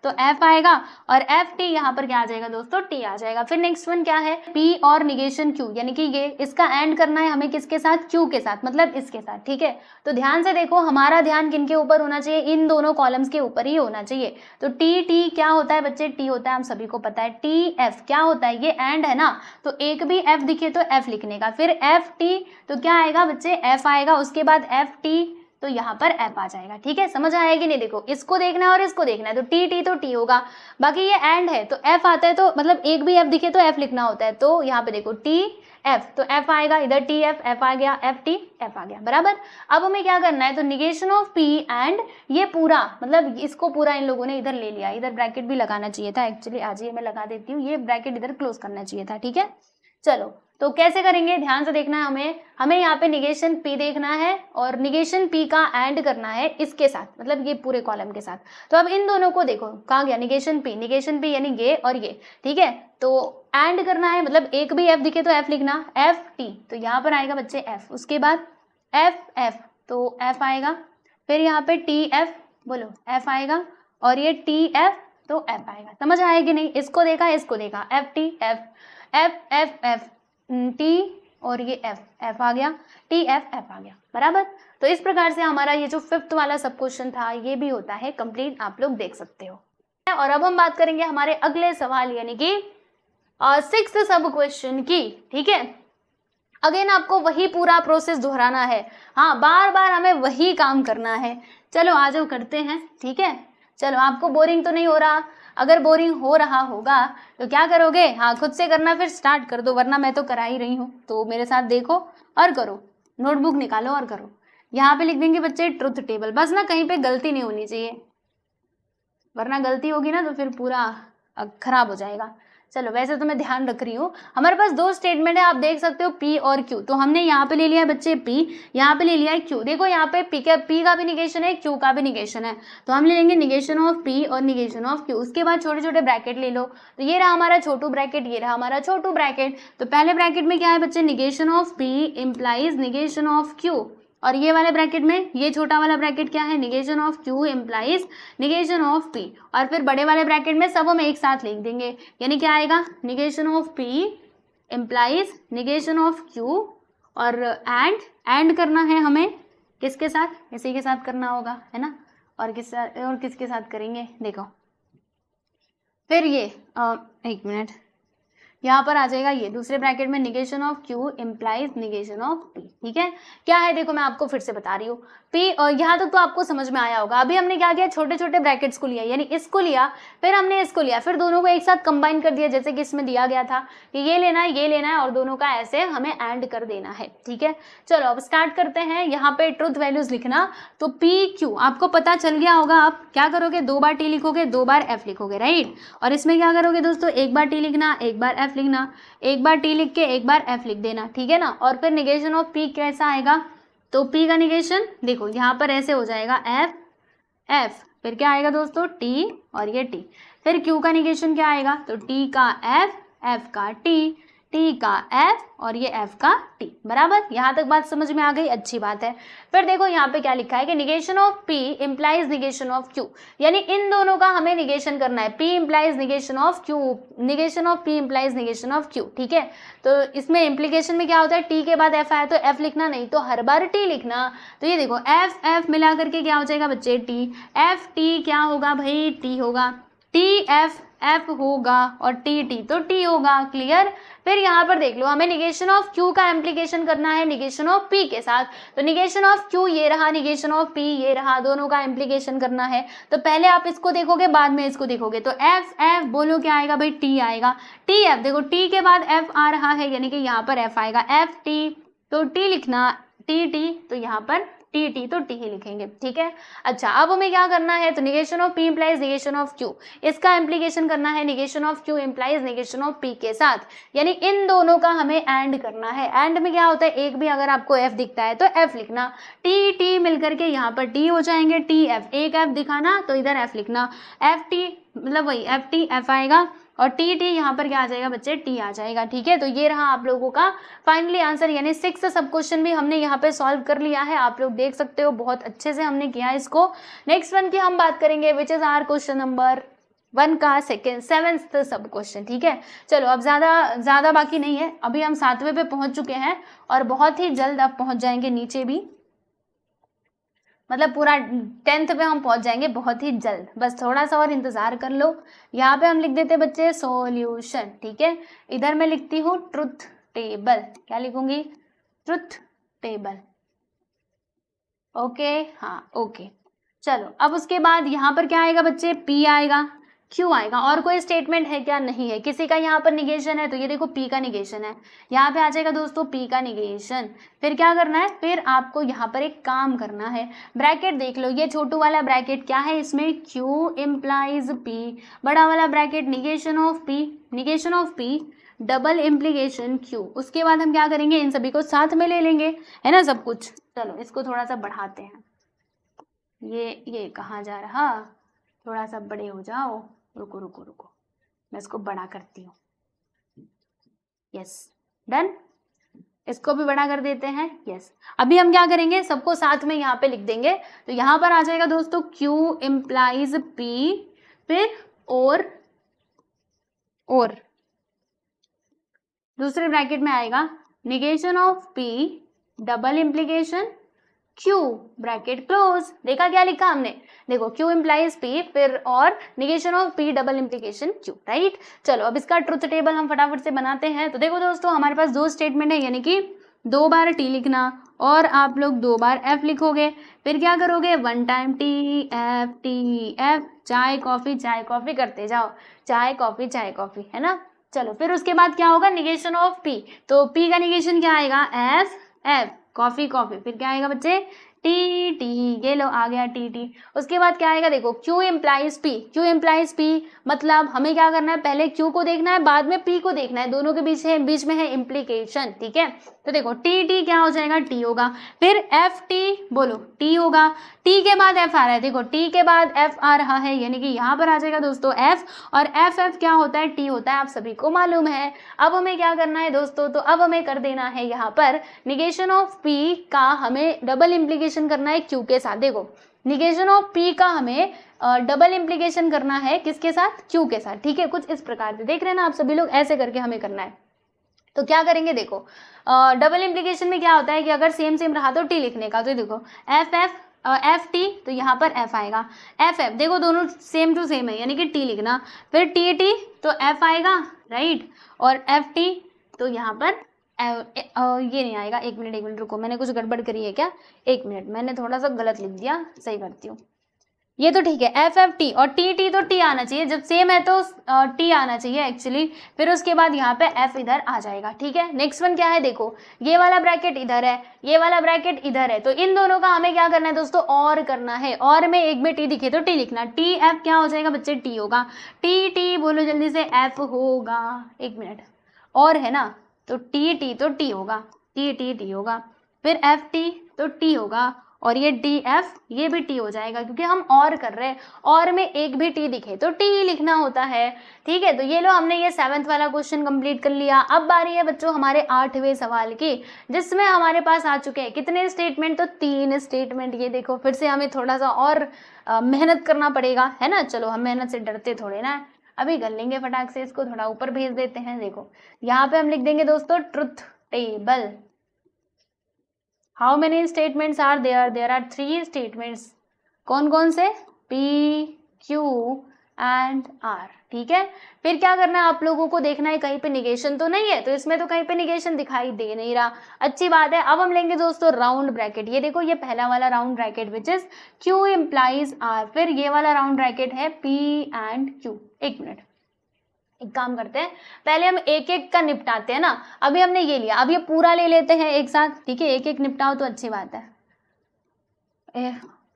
तो F आएगा और FT यहाँ पर क्या आ जाएगा दोस्तों, T आ जाएगा। फिर नेक्स्ट वन क्या है, P और निगेशन Q, यानी कि ये इसका एंड करना है हमें किसके साथ, Q के साथ, मतलब इसके साथ, ठीक है। तो ध्यान से देखो, हमारा ध्यान किन के ऊपर होना चाहिए, इन दोनों कॉलम्स के ऊपर ही होना चाहिए। तो T क्या होता है बच्चे, T होता है, हम सभी को पता है। TF क्या होता है, ये एंड है ना, तो एक भी F दिखे तो F लिखने का। फिर FT तो क्या आएगा बच्चे, F आएगा, उसके बाद FT तो यहाँ पर F आ जाएगा, ठीक है। समझ आया कि नहीं, देखो इसको देखना है और इसको देखना है, तो T तो T होगा, बाकी ये एंड है तो F आता है, तो मतलब एक भी F दिखे तो F लिखना होता है। तो यहाँ पे देखो TF तो F आएगा, इधर TF, F आ गया, FT F आ गया, बराबर। अब हमें क्या करना है, तो निगेशन ऑफ P एंड ये पूरा, मतलब इसको पूरा इन लोगों ने इधर ले लिया, इधर ब्रैकेट भी लगाना चाहिए था एक्चुअली, आज ये मैं लगा देती हूँ, ये ब्रैकेट इधर क्लोज करना चाहिए था, ठीक है। चलो तो कैसे करेंगे, ध्यान से देखना है हमें यहाँ पे निगेशन P देखना है और निगेशन P का एंड करना है इसके साथ, मतलब ये पूरे कॉलम के साथ। तो अब इन दोनों को देखो, कहाँ गया निगेशन P यानी ये और ये, ठीक है। तो एंड करना है, मतलब एक भी F दिखे तो F लिखना, FT तो यहाँ पर आएगा बच्चे F, उसके बाद FF तो F आएगा, फिर यहाँ पे TF, बोलो F आएगा, और ये TF तो F आएगा। समझ आएगा कि नहीं, इसको देखा FT F T और ये F आ गया, F आ गया, बराबर। तो इस प्रकार से हमारा ये जो 5th वाला सब क्वेश्चन था ये भी होता है कंप्लीट, आप लोग देख सकते हो। और अब हम बात करेंगे हमारे अगले सवाल यानी कि 6th सब क्वेश्चन की, ठीक है। अगेन आपको वही पूरा प्रोसेस दोहराना है, हाँ, बार बार हमें वही काम करना है। चलो आ जाओ करते हैं, ठीक है। चलो, आपको बोरिंग तो नहीं हो रहा, अगर बोरिंग हो रहा होगा तो क्या करोगे, हाँ खुद से करना फिर स्टार्ट कर दो, वरना मैं तो करा ही रही हूँ, तो मेरे साथ देखो और करो, नोटबुक निकालो और करो। यहाँ पे लिख देंगे बच्चे ट्रुथ टेबल, बस ना कहीं पे गलती नहीं होनी चाहिए, वरना गलती होगी ना तो फिर पूरा खराब हो जाएगा। चलो, वैसे तो मैं ध्यान रख रही हूँ। हमारे पास 2 स्टेटमेंट है, आप देख सकते हो P और Q, तो हमने यहाँ पे ले लिया है बच्चे P, यहाँ पे ले लिया है Q। देखो यहाँ पे P का भी निगेशन है, Q का भी निगेशन है, तो हम ले लेंगे निगेशन ऑफ P और निगेशन ऑफ Q। उसके बाद छोटे छोटे ब्रैकेट ले लो, तो ये रहा हमारा छोटू ब्रैकेट, ये रहा हमारा छोटू ब्रैकेट। तो पहले ब्रैकेट में क्या है बच्चे, negation of P implies negation of Q, और ये वाले ब्रैकेट में, ये छोटा वाला ब्रैकेट क्या है, negation of Q implies negation of P, और फिर बड़े वाले ब्रैकेट में सब हम एक साथ लिख देंगे, यानी क्या आएगा, negation of P implies negation of Q, और एंड करना है हमें किसके साथ, इसी के साथ करना होगा, है ना। और किसके साथ करेंगे, देखो फिर ये एक मिनट, यहाँ पर आ जाएगा ये दूसरे ब्रैकेट में negation of Q implies negation of P, ठीक है। क्या है देखो, मैं आपको फिर से बता रही हूँ, P, और यहाँ तक तो आपको समझ में आया होगा। अभी हमने क्या किया, छोटे छोटे ब्रैकेट्स को लिया, यानी इसको लिया, फिर हमने इसको लिया, फिर दोनों को एक साथ कंबाइन कर दिया, जैसे कि इसमें दिया गया था कि ये लेना है और दोनों का ऐसे हमें एंड कर देना है, ठीक है। चलो अब स्टार्ट करते हैं। यहाँ पे ट्रुथ वैल्यूज लिखना, तो PQ आपको पता चल गया होगा। आप क्या करोगे, 2 बार T लिखोगे, 2 बार F लिखोगे, राइट। और इसमें क्या करोगे दोस्तों, 1 बार T लिखना, 1 बार F लिखना, 1 बार T लिख के 1 बार F लिख देना, ठीक है ना। और फिर निगेशन ऑफ P कैसा आएगा, तो P का निगेशन देखो यहाँ पर ऐसे हो जाएगा F, फिर क्या आएगा दोस्तों T और ये T। फिर Q का निगेशन क्या आएगा, तो T का F का T, टी का एफ और ये एफ का टी, बराबर। यहाँ तक बात समझ में आ गई, अच्छी बात है। फिर देखो यहाँ पे क्या लिखा है कि negation of P implies negation of Q, यानी इन दोनों का हमें निगेशन करना है। P implies negation of Q, negation of P implies negation of Q, ठीक है। तो इसमें इम्प्लीकेशन में क्या होता है, टी के बाद एफ आया तो एफ लिखना नहीं, तो हर बार टी लिखना। तो ये देखो एफ एफ मिला करके क्या हो जाएगा बच्चे, टी। एफ टी क्या होगा भाई, टी होगा। टी एफ एफ होगा और टी टी तो टी होगा, क्लियर। फिर यहाँ पर देख लो, हमें निगेशन ऑफ क्यू का इम्प्लीकेशन करना है निगेशन ऑफ पी के साथ। तो निगेशन ऑफ क्यू ये रहा, निगेशन ऑफ पी ये रहा, दोनों का इम्प्लीकेशन करना है। तो पहले आप इसको देखोगे, बाद में इसको देखोगे। तो एफ एफ बोलो क्या आएगा भाई, टी आएगा। टी एफ, देखो टी के बाद एफ आ रहा है, यानी कि यहाँ पर एफ आएगा। एफ टी तो टी लिखना, टी टी तो यहाँ पर टी टी तो टी ही लिखेंगे, ठीक है। अच्छा, अब हमें क्या करना है, तो negation of P implies negation of Q, इसका इम्प्लीकेशन करना है negation of Q implies negation of P के साथ, यानी इन दोनों का हमें एंड करना है। एंड में क्या होता है, एक भी अगर आपको एफ दिखता है तो एफ लिखना, टी टी मिलकर के यहाँ पर टी हो जाएंगे। टी एफ, एक एफ दिखाना तो इधर एफ लिखना। एफ टी मतलब वही एफ टी एफ आएगा और टी टी यहाँ पर क्या आ जाएगा बच्चे, टी आ जाएगा, ठीक है। तो ये रहा आप लोगों का फाइनली आंसर, यानी 6 सब क्वेश्चन भी हमने यहाँ पे सॉल्व कर लिया है। आप लोग देख सकते हो बहुत अच्छे से हमने किया है इसको। नेक्स्ट वन की हम बात करेंगे, which is our question number 1 का सेवेंथ सब क्वेश्चन, ठीक है। चलो, अब ज़्यादा बाकी नहीं है, अभी हम 7वें पे पहुँच चुके हैं और बहुत ही जल्द आप पहुँच जाएंगे नीचे भी, मतलब पूरा 10th पे हम पहुंच जाएंगे बहुत ही जल्द, बस थोड़ा सा और इंतजार कर लो। यहाँ पे हम लिख देते हैं बच्चे सॉल्यूशन, ठीक है। इधर मैं लिखती हूँ ट्रुथ टेबल, क्या लिखूंगी, ट्रुथ टेबल, ओके, हाँ ओके। चलो, अब उसके बाद यहाँ पर क्या आएगा बच्चे, पी आएगा, क्यू आएगा। और कोई स्टेटमेंट है क्या, नहीं है। किसी का यहाँ पर निगेशन है तो ये देखो पी का निगेशन है, यहाँ पे आ जाएगा दोस्तों पी का निगेशन। फिर क्या करना है, फिर आपको यहाँ पर एक काम करना है, ब्रैकेट देख लो, ये छोटू वाला ब्रैकेट क्या है, इसमें क्यू इम्प्लाइज पी, बड़ा वाला bracket negation of P double implication Q. उसके बाद हम क्या करेंगे, इन सभी को साथ में ले लेंगे, है ना सब कुछ। चलो, इसको थोड़ा सा बढ़ाते हैं, ये कहाँ जा रहा, थोड़ा सा बड़े हो जाओ, रुको रुको रुको, मैं इसको बड़ा करती हूँ, यस डन। इसको भी बड़ा कर देते हैं, यस। अभी हम क्या करेंगे, सबको साथ में यहाँ पे लिख देंगे। तो यहाँ पर आ जाएगा दोस्तों क्यू इम्प्लाइज पी, फिर और दूसरे ब्रैकेट में आएगा negation of P double implication Q, bracket close. देखा क्या लिखा हमने, देखो क्यू इम्प्लाइज पी, फिर और negation of P double implication Q, right. चलो, अब इसका ट्रुथ टेबल हम फटाफट से बनाते हैं। तो देखो दोस्तों, हमारे पास 2 स्टेटमेंट है, यानी कि 2 बार टी लिखना और आप लोग 2 बार एफ लिखोगे। फिर क्या करोगे, 1 टाइम टी एफ, चाय कॉफी करते जाओ, चाय कॉफी, है ना। चलो, फिर उसके बाद क्या होगा, निगेशन ऑफ पी, तो पी का निगेशन क्या आएगा, एफ कॉफी, फिर क्या आएगा बच्चे, टी टी, ये लो आ गया टी टी। उसके बाद क्या आएगा, देखो क्यू इम्प्लाइज पी, मतलब हमें क्या करना है, पहले क्यू को देखना है, बाद में पी को देखना है, दोनों के बीच में है इम्प्लीकेशन, ठीक है। तो देखो टी टी क्या हो जाएगा, टी होगा। फिर एफ टी बोलो, टी होगा। टी के बाद एफ आ रहा है, देखो टी के बाद एफ आ रहा है, यानी कि यहाँ पर आ जाएगा दोस्तों एफ, और एफ क्या होता है, टी होता है, आप सभी को मालूम है। अब हमें क्या करना है दोस्तों, तो अब हमें कर देना है यहाँ पर निगेशन ऑफ पी का हमें डबल इम्प्लीकेशन करना है क्यू के साथ। देखो, निगेशन ऑफ पी का हमें डबल इम्प्लीकेशन करना है किसके साथ, क्यू के साथ, ठीक है। कुछ इस प्रकार से देख रहे हैं ना आप सभी लोग, ऐसे करके हमें करना है। तो क्या करेंगे, देखो डबल इम्प्लीकेशन में क्या होता है कि अगर सेम रहा तो टी लिखने का। तो देखो एफ टी, तो यहाँ पर एफ आएगा, एफ देखो दोनों सेम टू सेम है, यानी कि टी लिखना। फिर टी टी तो एफ आएगा, राइट, और एफ टी तो यहाँ पर ये नहीं आएगा। एक मिनट रुको, मैंने कुछ गड़बड़ करी है क्या, एक मिनट, मैंने थोड़ा सा गलत लिख दिया, सही करती हूँ। ये तो ठीक है, एफ टी, और टी टी तो टी आना चाहिए, जब सेम है तो टी आना चाहिए एक्चुअली। फिर उसके बाद यहाँ पे एफ इधर आ जाएगा, ठीक है। नेक्स्ट वन क्या है, देखो ये वाला ब्रैकेट इधर है, ये वाला ब्रैकेट इधर है, तो इन दोनों का हमें क्या करना है दोस्तों, और करना है। और में एक में टी दिखे तो टी लिखना, टी एफ क्या हो जाएगा बच्चे, टी होगा। टी टी बोलो जल्दी से, एफ होगा, एक मिनट, और है ना, तो टी टी तो टी होगा, टी होगा। फिर एफ टी तो टी होगा, और ये टी एफ, ये भी टी हो जाएगा क्योंकि हम और कर रहे हैं, और में एक भी टी दिखे तो टी ही लिखना होता है। ठीक है, तो ये लो हमने ये 7th वाला क्वेश्चन कंप्लीट कर लिया। अब बारी है बच्चों हमारे 8वें सवाल की, जिसमें हमारे पास आ चुके हैं कितने स्टेटमेंट, तो 3 स्टेटमेंट। ये देखो फिर से हमें थोड़ा सा और मेहनत करना पड़ेगा, है ना। चलो हम मेहनत से डरते थोड़े ना, अभी कर लेंगे फटाक से, इसको थोड़ा ऊपर भेज देते हैं। देखो यहाँ पे हम लिख देंगे दोस्तों truth table. How many statements are there, there are 3 statements. कौन कौन से, पी क्यू एंड आर। ठीक है, फिर क्या करना है आप लोगों को, देखना है कहीं पे निगेशन तो नहीं है, तो इसमें तो कहीं पे निगेशन दिखाई दे नहीं रहा, अच्छी बात है। अब हम लेंगे दोस्तों राउंड ब्रैकेट। ये देखो ये पहला वाला round bracket which is Q implies R, फिर ये वाला राउंड ब्रैकेट है पी एंड क्यू। एक मिनट, एक काम करते हैं, पहले हम एक एक का निपटाते हैं ना। अभी हमने ये लिया, अब ये पूरा ले लेते हैं एक साथ। ठीक है, एक एक निपटाओ तो अच्छी बात है।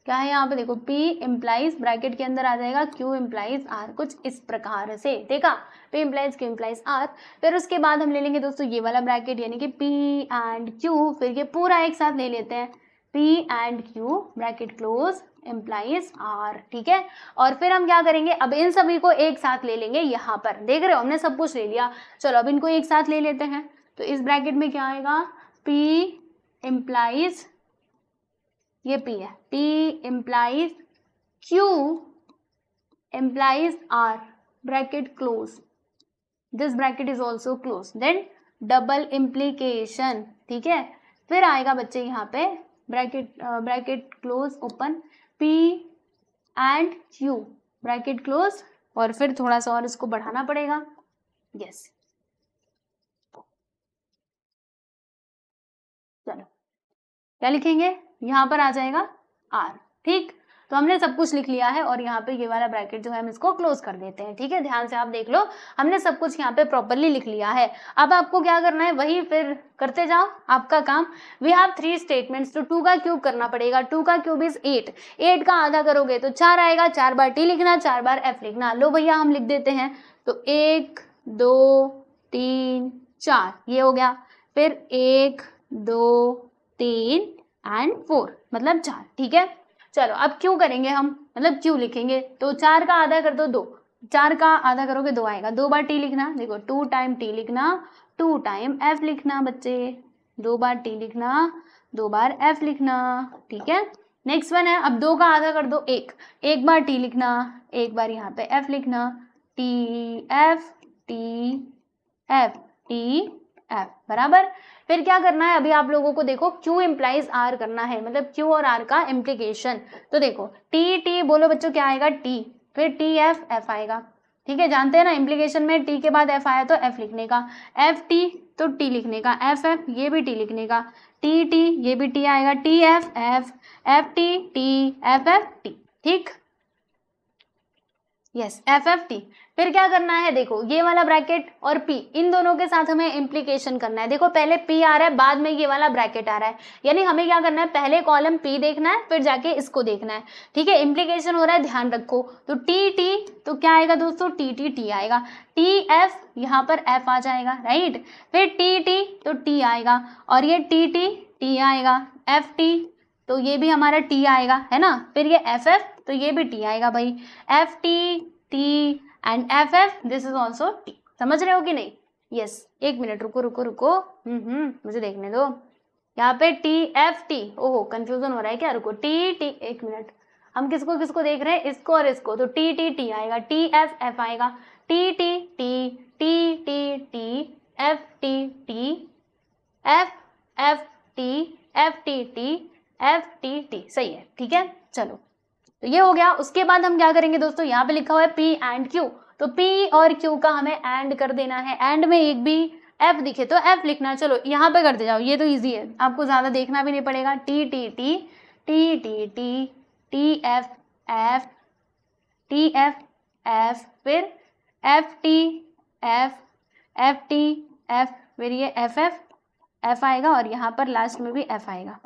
क्या है यहाँ पे देखो, P इम्प्लाइज ब्रैकेट के अंदर आ जाएगा Q इम्प्लाइज R, कुछ इस प्रकार से। देखा, P implies Q implies R। फिर उसके बाद हम ले लेंगे दोस्तों ये वाला ब्रैकेट यानी कि P एंड Q, फिर ये पूरा एक साथ ले लेते हैं, P and Q bracket close implies R। ठीक है, और फिर हम क्या करेंगे, अब इन सभी को एक साथ ले लेंगे। यहाँ पर देख रहे हो हमने सब कुछ ले लिया, चलो अब इनको एक साथ ले लेते हैं। तो इस ब्रैकेट में क्या आएगा, P इम्प्लाइज, ये P है, P implies Q implies R bracket close, this bracket is also close, then double implication. ठीक है, फिर आएगा बच्चे यहाँ पे bracket close open P and Q bracket close, और फिर थोड़ा सा और इसको बढ़ाना पड़ेगा। यस, चलो क्या लिखेंगे, यहाँ पर आ जाएगा R। ठीक, तो हमने सब कुछ लिख लिया है और यहाँ पे ये वाला ब्रैकेट जो है हम इसको क्लोज कर देते हैं। ठीक है, ध्यान से आप देख लो, हमने सब कुछ यहाँ पे प्रॉपरली लिख लिया है। अब आपको क्या करना है, वही फिर करते जाओ आपका काम। वी हैव 3 स्टेटमेंट्स, तो 2 का क्यूब करना पड़ेगा। 2 का क्यूब इज 8, 8 का आधा करोगे तो 4 आएगा, 4 बार टी लिखना, 4 बार एफ लिखना। लो भैया हम लिख देते हैं, तो 1 2 3 4 ये हो गया, फिर 1 2 3 एंड 4 मतलब 4। ठीक है, चलो अब क्यों करेंगे हम, मतलब क्यों लिखेंगे, तो 4 का आधा कर दो 2, 4 का आधा करोगे 2 आएगा, 2 बार टी लिखना, देखो 2 टाइम टी लिखना, 2 टाइम एफ लिखना बच्चे, 2 बार टी लिखना, 2 बार एफ लिखना। ठीक है, नेक्स्ट वन है, अब 2 का आधा कर दो 1, 1 बार टी लिखना, 1 बार यहाँ पे एफ लिखना, T F T F T F बराबर। फिर क्या करना है, अभी आप लोगों को देखो Q इम्प्लाइज R करना है, मतलब Q और R का इम्प्लीकेशन। तो देखो T T बोलो बच्चों क्या आएगा, T, फिर T F F आएगा। ठीक है, जानते हैं ना इम्प्लीकेशन में T के बाद F आया तो F लिखने का, F T तो T लिखने का, F F ये भी T लिखने का, T T ये भी T आएगा, T F F F T T F F T। ठीक, यस एफ एफ टी। फिर क्या करना है, देखो ये वाला ब्रैकेट और P इन दोनों के साथ हमें इम्प्लीकेशन करना है। देखो पहले P आ रहा है, बाद में ये वाला ब्रैकेट आ रहा है, यानी हमें क्या करना है, पहले कॉलम P देखना है, फिर जाके इसको देखना है। ठीक है, इम्प्लीकेशन हो रहा है, ध्यान रखो। तो टी टी तो क्या आएगा दोस्तों, टी टी टी आएगा, टी एफ यहाँ पर F आ जाएगा, राइट। फिर टी टी तो T आएगा, और ये टी टी T आएगा, एफ टी तो ये भी हमारा T आएगा, है ना। फिर ये एफ एफ तो ये भी T आएगा भाई, F T T and F F this is also T. समझ रहे हो कि नहीं, यस। एक मिनट रुको रुको रुको, मुझे देखने दो। यहाँ पे टी एफ टी, ओहो कंफ्यूजन हो रहा है क्या, रुको, टी टी, एक मिनट, हम किसको किसको देख रहे हैं, इसको और इसको, तो टी टी टी आएगा, टी एफ एफ आएगा, T T T T T T F T T F F T F T T F T T, सही है। ठीक है, चलो तो ये हो गया। उसके बाद हम क्या करेंगे दोस्तों, यहाँ पे लिखा हुआ है P एंड Q, तो P और Q का हमें एंड कर देना है, एंड में एक भी F दिखे तो F लिखना। चलो यहाँ पे करते जाओ, ये तो इजी है, आपको ज्यादा देखना भी नहीं पड़ेगा। T T T T T T T F F T F F, फिर F T F F T F, फिर ये F F F आएगा, और यहाँ पर लास्ट में भी F आएगा।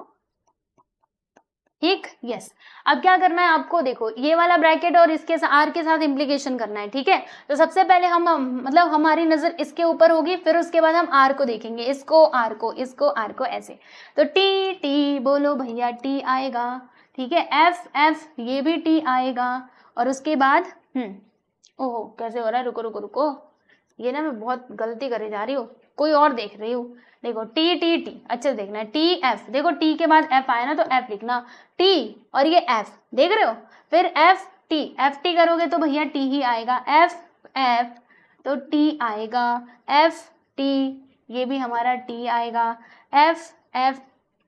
ठीक, यस। अब क्या करना है आपको, देखो ये वाला ब्रैकेट और इसके आर के साथ इम्प्लीकेशन करना है, ठीक है। तो सबसे पहले हम मतलब हमारी नजर इसके ऊपर होगी, फिर उसके बाद हम आर को देखेंगे, इसको आर को, इसको आर को, ऐसे। तो टी टी बोलो भैया, टी आएगा, ठीक है। एफ एफ ये भी टी आएगा, और उसके बाद ओहो कैसे हो रहा है, रुको रुको रुको, ये ना मैं बहुत गलती करे जा रही हूँ, कोई और देख रही हूँ। देखो टी टी टी, अच्छे से देखना है, टी एफ, देखो टी के बाद एफ आया ना तो एफ लिखना, टी और ये एफ, देख रहे हो। फिर एफ टी करोगे तो भैया टी ही आएगा, एफ एफ तो टी आएगा, एफ टी ये भी हमारा टी आएगा, एफ एफ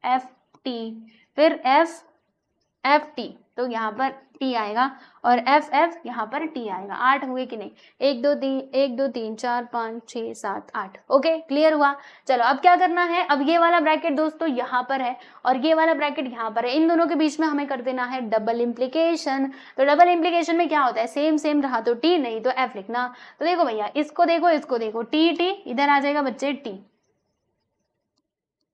एफ टी, फिर एफ टी तो यहाँ पर टी आएगा, और एफ एफ यहाँ पर टी आएगा। 8 हुए कि नहीं, 1 2 3 4 5 6 7 8, ओके क्लियर हुआ। चलो अब क्या करना है, अब ये वाला ब्रैकेट दोस्तों यहाँ पर है और ये वाला ब्रैकेट यहाँ पर है, इन दोनों के बीच में हमें कर देना है डबल इम्प्लीकेशन। तो डबल इम्प्लीकेशन में क्या होता है, सेम सेम रहा तो टी, नहीं तो एफ लिखना। तो देखो भैया इसको देखो, इसको देखो, टी टी इधर आ जाएगा बच्चे, T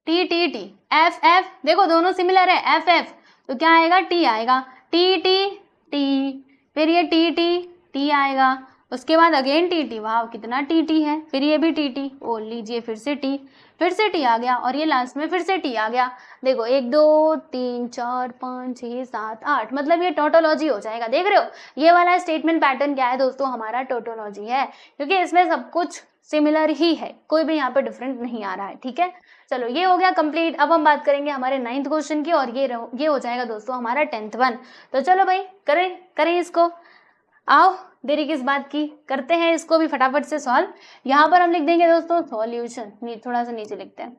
T T T, F F देखो दोनों सिमिलर है, एफ एफ तो क्या आएगा, टी आएगा, टी टी टी, फिर ये टी टी टी आएगा, उसके बाद अगेन टी टी, वाह कितना टी टी है, फिर ये भी टी टी, ओ लीजिए फिर से टी आ गया, और ये लास्ट में फिर से टी आ गया। देखो 1 2 3 4 5 6 7 8, मतलब ये टोटोलॉजी हो जाएगा, देख रहे हो। ये वाला स्टेटमेंट पैटर्न क्या है दोस्तों, हमारा टोटोलॉजी है, क्योंकि इसमें सब कुछ सिमिलर ही है, कोई भी यहाँ पे डिफरेंट नहीं आ रहा है, ठीक है। चलो ये हो गया कंप्लीट। अब हम बात करेंगे हमारे 9th क्वेश्चन की, और ये हो जाएगा दोस्तों हमारा 10th वन। तो चलो भाई करें इसको, आओ देरी किस बात की, करते हैं इसको भी फटाफट से सॉल्व। यहाँ पर हम लिख देंगे दोस्तों सॉल्यूशन, थोड़ा सा नीचे लिखते हैं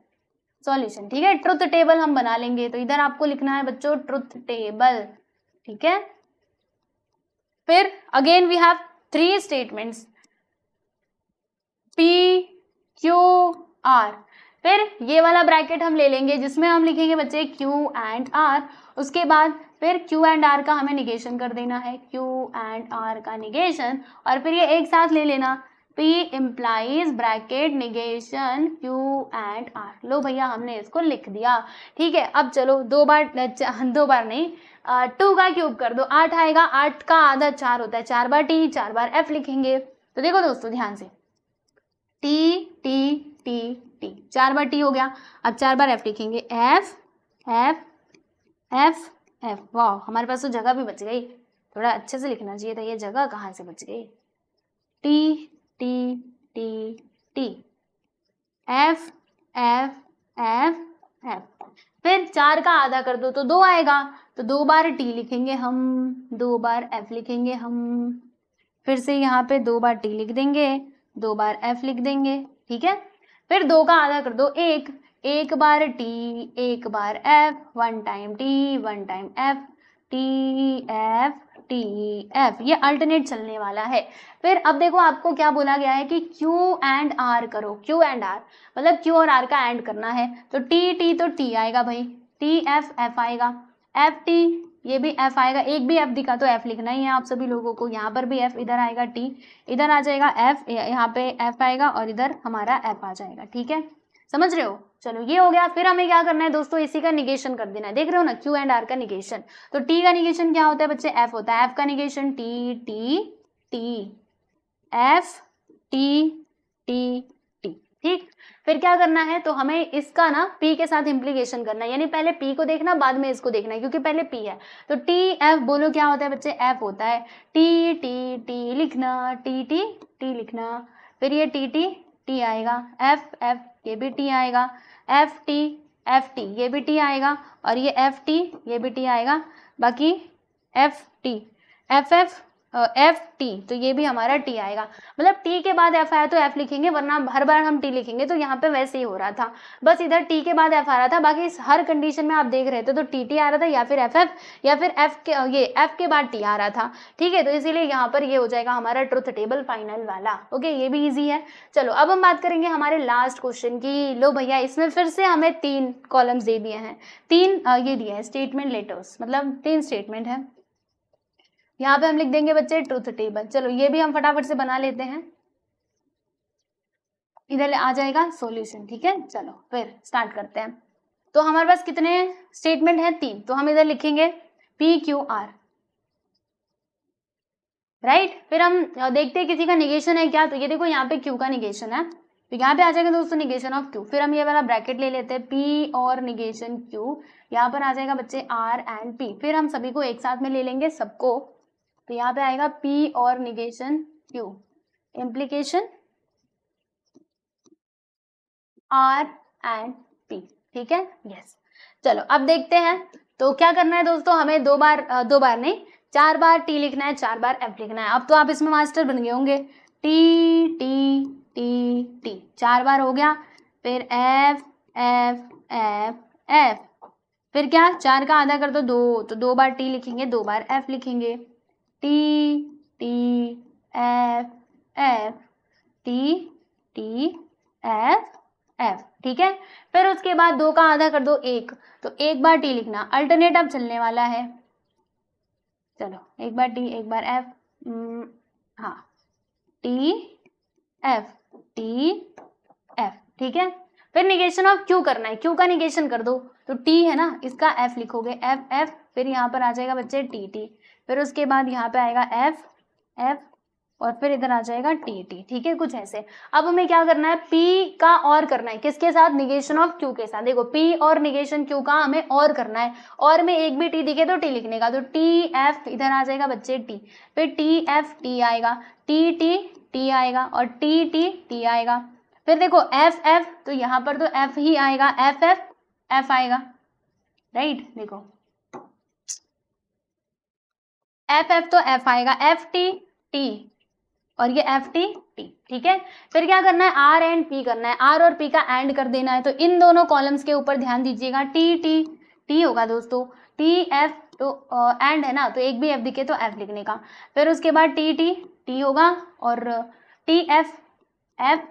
सॉल्यूशन, ठीक है। ट्रुथ टेबल हम बना लेंगे, तो इधर आपको लिखना है बच्चों ट्रुथ टेबल, ठीक है। फिर again we have 3 statements, P Q R, फिर ये वाला ब्रैकेट हम ले लेंगे जिसमें हम लिखेंगे बच्चे क्यू एंड आर, उसके बाद फिर क्यू एंड आर का हमें निगेशन कर देना है, क्यू एंड आर का निगेशन, और फिर ये एक साथ ले लेना, P implies bracket negation Q and R. लो भैया हमने इसको लिख दिया, ठीक है। अब चलो दो बार नहीं 2 का क्यूब कर दो, 8 आएगा, 8 का आधा 4 होता है, 4 बार टी 4 बार एफ लिखेंगे। तो देखो दोस्तों ध्यान से, टी टी टी टी, 4 बार टी हो गया, अब 4 बार एफ लिखेंगे, एफ एफ एफ एफ, वाह हमारे पास तो जगह भी बच गई, थोड़ा अच्छे से लिखना चाहिए था, ये जगह कहाँ से बच गई, T T T T, F F F F, फिर 4 का आधा कर दो तो 2 आएगा, तो 2 बार टी लिखेंगे हम, 2 बार एफ लिखेंगे हम, फिर से यहाँ पे 2 बार टी लिख देंगे, 2 बार एफ लिख देंगे, ठीक है। फिर 2 का आधा कर दो 1, 1 बार टी 1 बार F, 1 time T 1 time F, T F, ये अल्टरनेट चलने वाला है। फिर अब देखो आपको क्या बोला गया है कि क्यू एंड आर करो, क्यू एंड आर मतलब क्यू और आर का एंड करना है, तो टी तो टी आएगा भाई, टी एफ आएगा, एफ टी ये भी एफ आएगा, एक भी एफ दिखा तो एफ लिखना ही है आप सभी लोगों को, यहाँ पर भी एफ, इधर आएगा टी, इधर आ जाएगा एफ, यहाँ पे एफ आएगा और इधर हमारा एफ आ जाएगा, ठीक है, समझ रहे हो। चलो ये हो गया। फिर हमें क्या करना है दोस्तों, इसी का निगेशन कर देना है, देख रहे हो ना क्यू एंड आर का निगेशन। तो टी का निगेशन क्या होता है बच्चे, एफ होता है, एफ का negation T T T, F T T T, ठीक। फिर क्या करना है, तो हमें इसका ना पी के साथ इम्प्लीकेशन करना है, यानी पहले पी को देखना बाद में इसको देखना है, क्योंकि पहले पी है। तो टी एफ बोलो क्या होता है बच्चे, एफ होता है, टी टी टी लिखना, टी टी टी लिखना, फिर ये टी टी टी आएगा, एफ एफ ये भी टी आएगा, एफ टी ये भी टी आएगा, और ये एफ टी ये भी टी आएगा, बाकी एफ टी एफ टी तो ये भी हमारा टी आएगा। मतलब टी के बाद एफ आया तो एफ लिखेंगे, वरना हर बार हम टी लिखेंगे, तो यहाँ पे वैसे ही हो रहा था, बस इधर टी के बाद एफ आ रहा था, बाकी हर कंडीशन में आप देख रहे थे तो टी आ रहा था, या फिर एफ या फिर एफ के बाद टी आ रहा था, ठीक है। तो इसीलिए यहाँ पर ये हो जाएगा हमारा ट्रुथ टेबल फाइनल वाला, ओके ये भी ईजी है। चलो अब हम बात करेंगे हमारे लास्ट क्वेश्चन की। लो भैया इसमें फिर से हमें 3 कॉलम्स दे दिए हैं, 3 ये दिया है स्टेटमेंट लेटर्स, मतलब 3 स्टेटमेंट है, यहाँ पे हम लिख देंगे बच्चे ट्रुथ टेबल। चलो ये भी हम फटाफट से बना लेते हैं, इधर आ जाएगा सॉल्यूशन, ठीक है। चलो फिर स्टार्ट करते हैं। तो हमारे पास कितने स्टेटमेंट हैं? 3। तो हम इधर लिखेंगे PQR, राइट। फिर हम देखते हैं किसी का निगेशन है क्या। तो ये देखो यहाँ पे Q का निगेशन है, तो यहाँ पे आ जाएगा दोस्तों निगेशन ऑफ Q। फिर हम ये वाला ब्रैकेट ले लेते हैं, P और निगेशन Q, यहाँ पर आ जाएगा बच्चे R एंड P। फिर हम सभी को एक साथ में ले लेंगे सबको, तो यहाँ पे आएगा P और negation Q, implication R and P, ठीक है। यस, चलो अब देखते हैं। तो क्या करना है दोस्तों, हमें दो बार नहीं 4 बार T लिखना है, 4 बार F लिखना है। अब तो आप इसमें मास्टर बन गए होंगे। T T T T 4 बार हो गया। फिर F F F F, फिर क्या 4 का आधा कर दो 2, तो 2 बार T लिखेंगे, 2 बार F लिखेंगे। T T F F T T F F, ठीक है। फिर उसके बाद 2 का आधा कर दो 1, तो 1 बार T लिखना, अल्टरनेट अब चलने वाला है। चलो 1 बार T 1 बार F, हाँ T F T F, ठीक है। फिर निगेशन ऑफ Q करना है, Q का निगेशन कर दो, तो T है ना, इसका F लिखोगे F F, फिर यहाँ पर आ जाएगा बच्चे T T, फिर उसके बाद यहाँ पे आएगा F F और फिर इधर आ जाएगा T T, ठीक है, कुछ ऐसे। अब हमें क्या करना है, P का और करना है, किसके साथ, निगेशन ऑफ Q के साथ। देखो P और निगेशन Q का हमें और करना है, और में एक भी T दिखे तो T लिखने का, तो T F इधर आ जाएगा बच्चे T, फिर T F T आएगा, T T T आएगा और T T T आएगा। फिर देखो F F, तो यहाँ पर तो F ही आएगा, F F F आएगा, राइट। देखो F F तो F आएगा, F T T और ये F T T, ठीक है। फिर क्या करना है, R एंड P करना है, R और P का एंड कर देना है। तो इन दोनों कॉलम्स के ऊपर ध्यान दीजिएगा, T T T होगा दोस्तों, T F तो एंड है ना, तो एक भी F दिखे तो F लिखने का। फिर उसके बाद T T T होगा और T F F,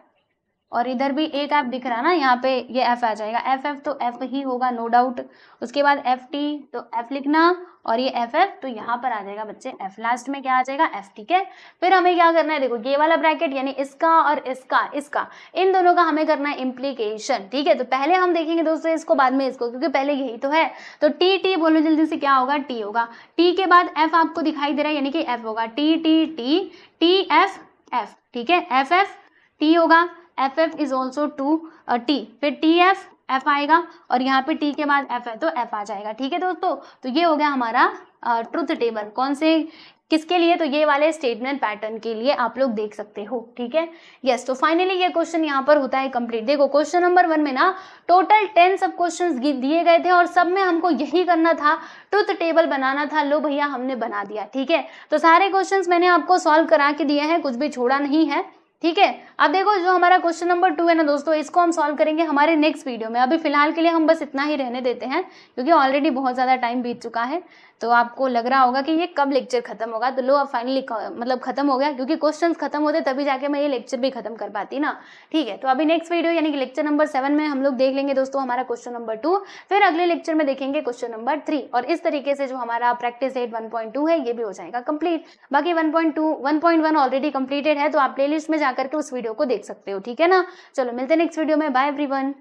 और इधर भी एक F दिख रहा है ना, यहाँ पे ये F आ जाएगा, F F तो F ही होगा नो डाउट। उसके बाद F T तो F लिखना, और ये F F तो यहाँ पर आ जाएगा बच्चे F, लास्ट में क्या आ जाएगा F, ठीक है। फिर हमें क्या करना है, देखो ये वाला ब्रैकेट यानी इसका और इसका इन दोनों का हमें करना है इम्प्लीकेशन, ठीक है। तो पहले हम देखेंगे दोस्तों इसको, बाद में इसको, क्योंकि पहले यही तो है। तो T T बोलो जल्दी से, क्या होगा, T होगा। T के बाद F आपको दिखाई दे रहा है, यानी कि F होगा, T T T T F F, ठीक है। F F T होगा, F F is also to T, फिर T F F आएगा, और यहाँ पे T के बाद F है तो F आ जाएगा, ठीक है दोस्तों। तो ये हो गया हमारा ट्रुथ टेबल, कौन से किसके लिए, तो ये वाले स्टेटमेंट पैटर्न के लिए आप लोग देख सकते हो, ठीक है। यस, तो फाइनली ये क्वेश्चन यहाँ पर होता है कंप्लीट। देखो क्वेश्चन नंबर 1 में ना टोटल 10 सब क्वेश्चंस दिए गए थे, और सब में हमको यही करना था, ट्रुथ टेबल बनाना था। लो भैया हमने बना दिया, ठीक है। तो सारे क्वेश्चंस मैंने आपको सॉल्व करा के दिए हैं, कुछ भी छोड़ा नहीं है, ठीक है। अब देखो जो हमारा क्वेश्चन नंबर 2 है ना दोस्तों, इसको हम सॉल्व करेंगे हमारे नेक्स्ट वीडियो में। अभी फिलहाल के लिए हम बस इतना ही रहने देते हैं, क्योंकि ऑलरेडी बहुत ज़्यादा टाइम बीत चुका है। तो आपको लग रहा होगा कि ये कब लेक्चर खत्म होगा, तो लो अब फाइनली मतलब खत्म हो गया, क्योंकि क्वेश्चंस खत्म होते तभी जाके मैं ये लेक्चर भी खत्म कर पाती ना, ठीक है। तो अभी नेक्स्ट वीडियो यानी कि लेक्चर नंबर 7 में हम लोग देख लेंगे दोस्तों हमारा क्वेश्चन नंबर 2, फिर अगले लेक्चर में देखेंगे क्वेश्चन नंबर 3, और इस तरीके से जो हमारा प्रैक्टिस सेट 1.2 है ये भी हो जाएगा कंप्लीट। बाकी 1.1 ऑलरेडी कंप्लीटेड है, तो आप प्लेलिस्ट में जाकर के उस वीडियो को देख सकते हो, ठीक है ना। चलो मिलते हैं नेक्स्ट वीडियो में, बाय एवरीवन।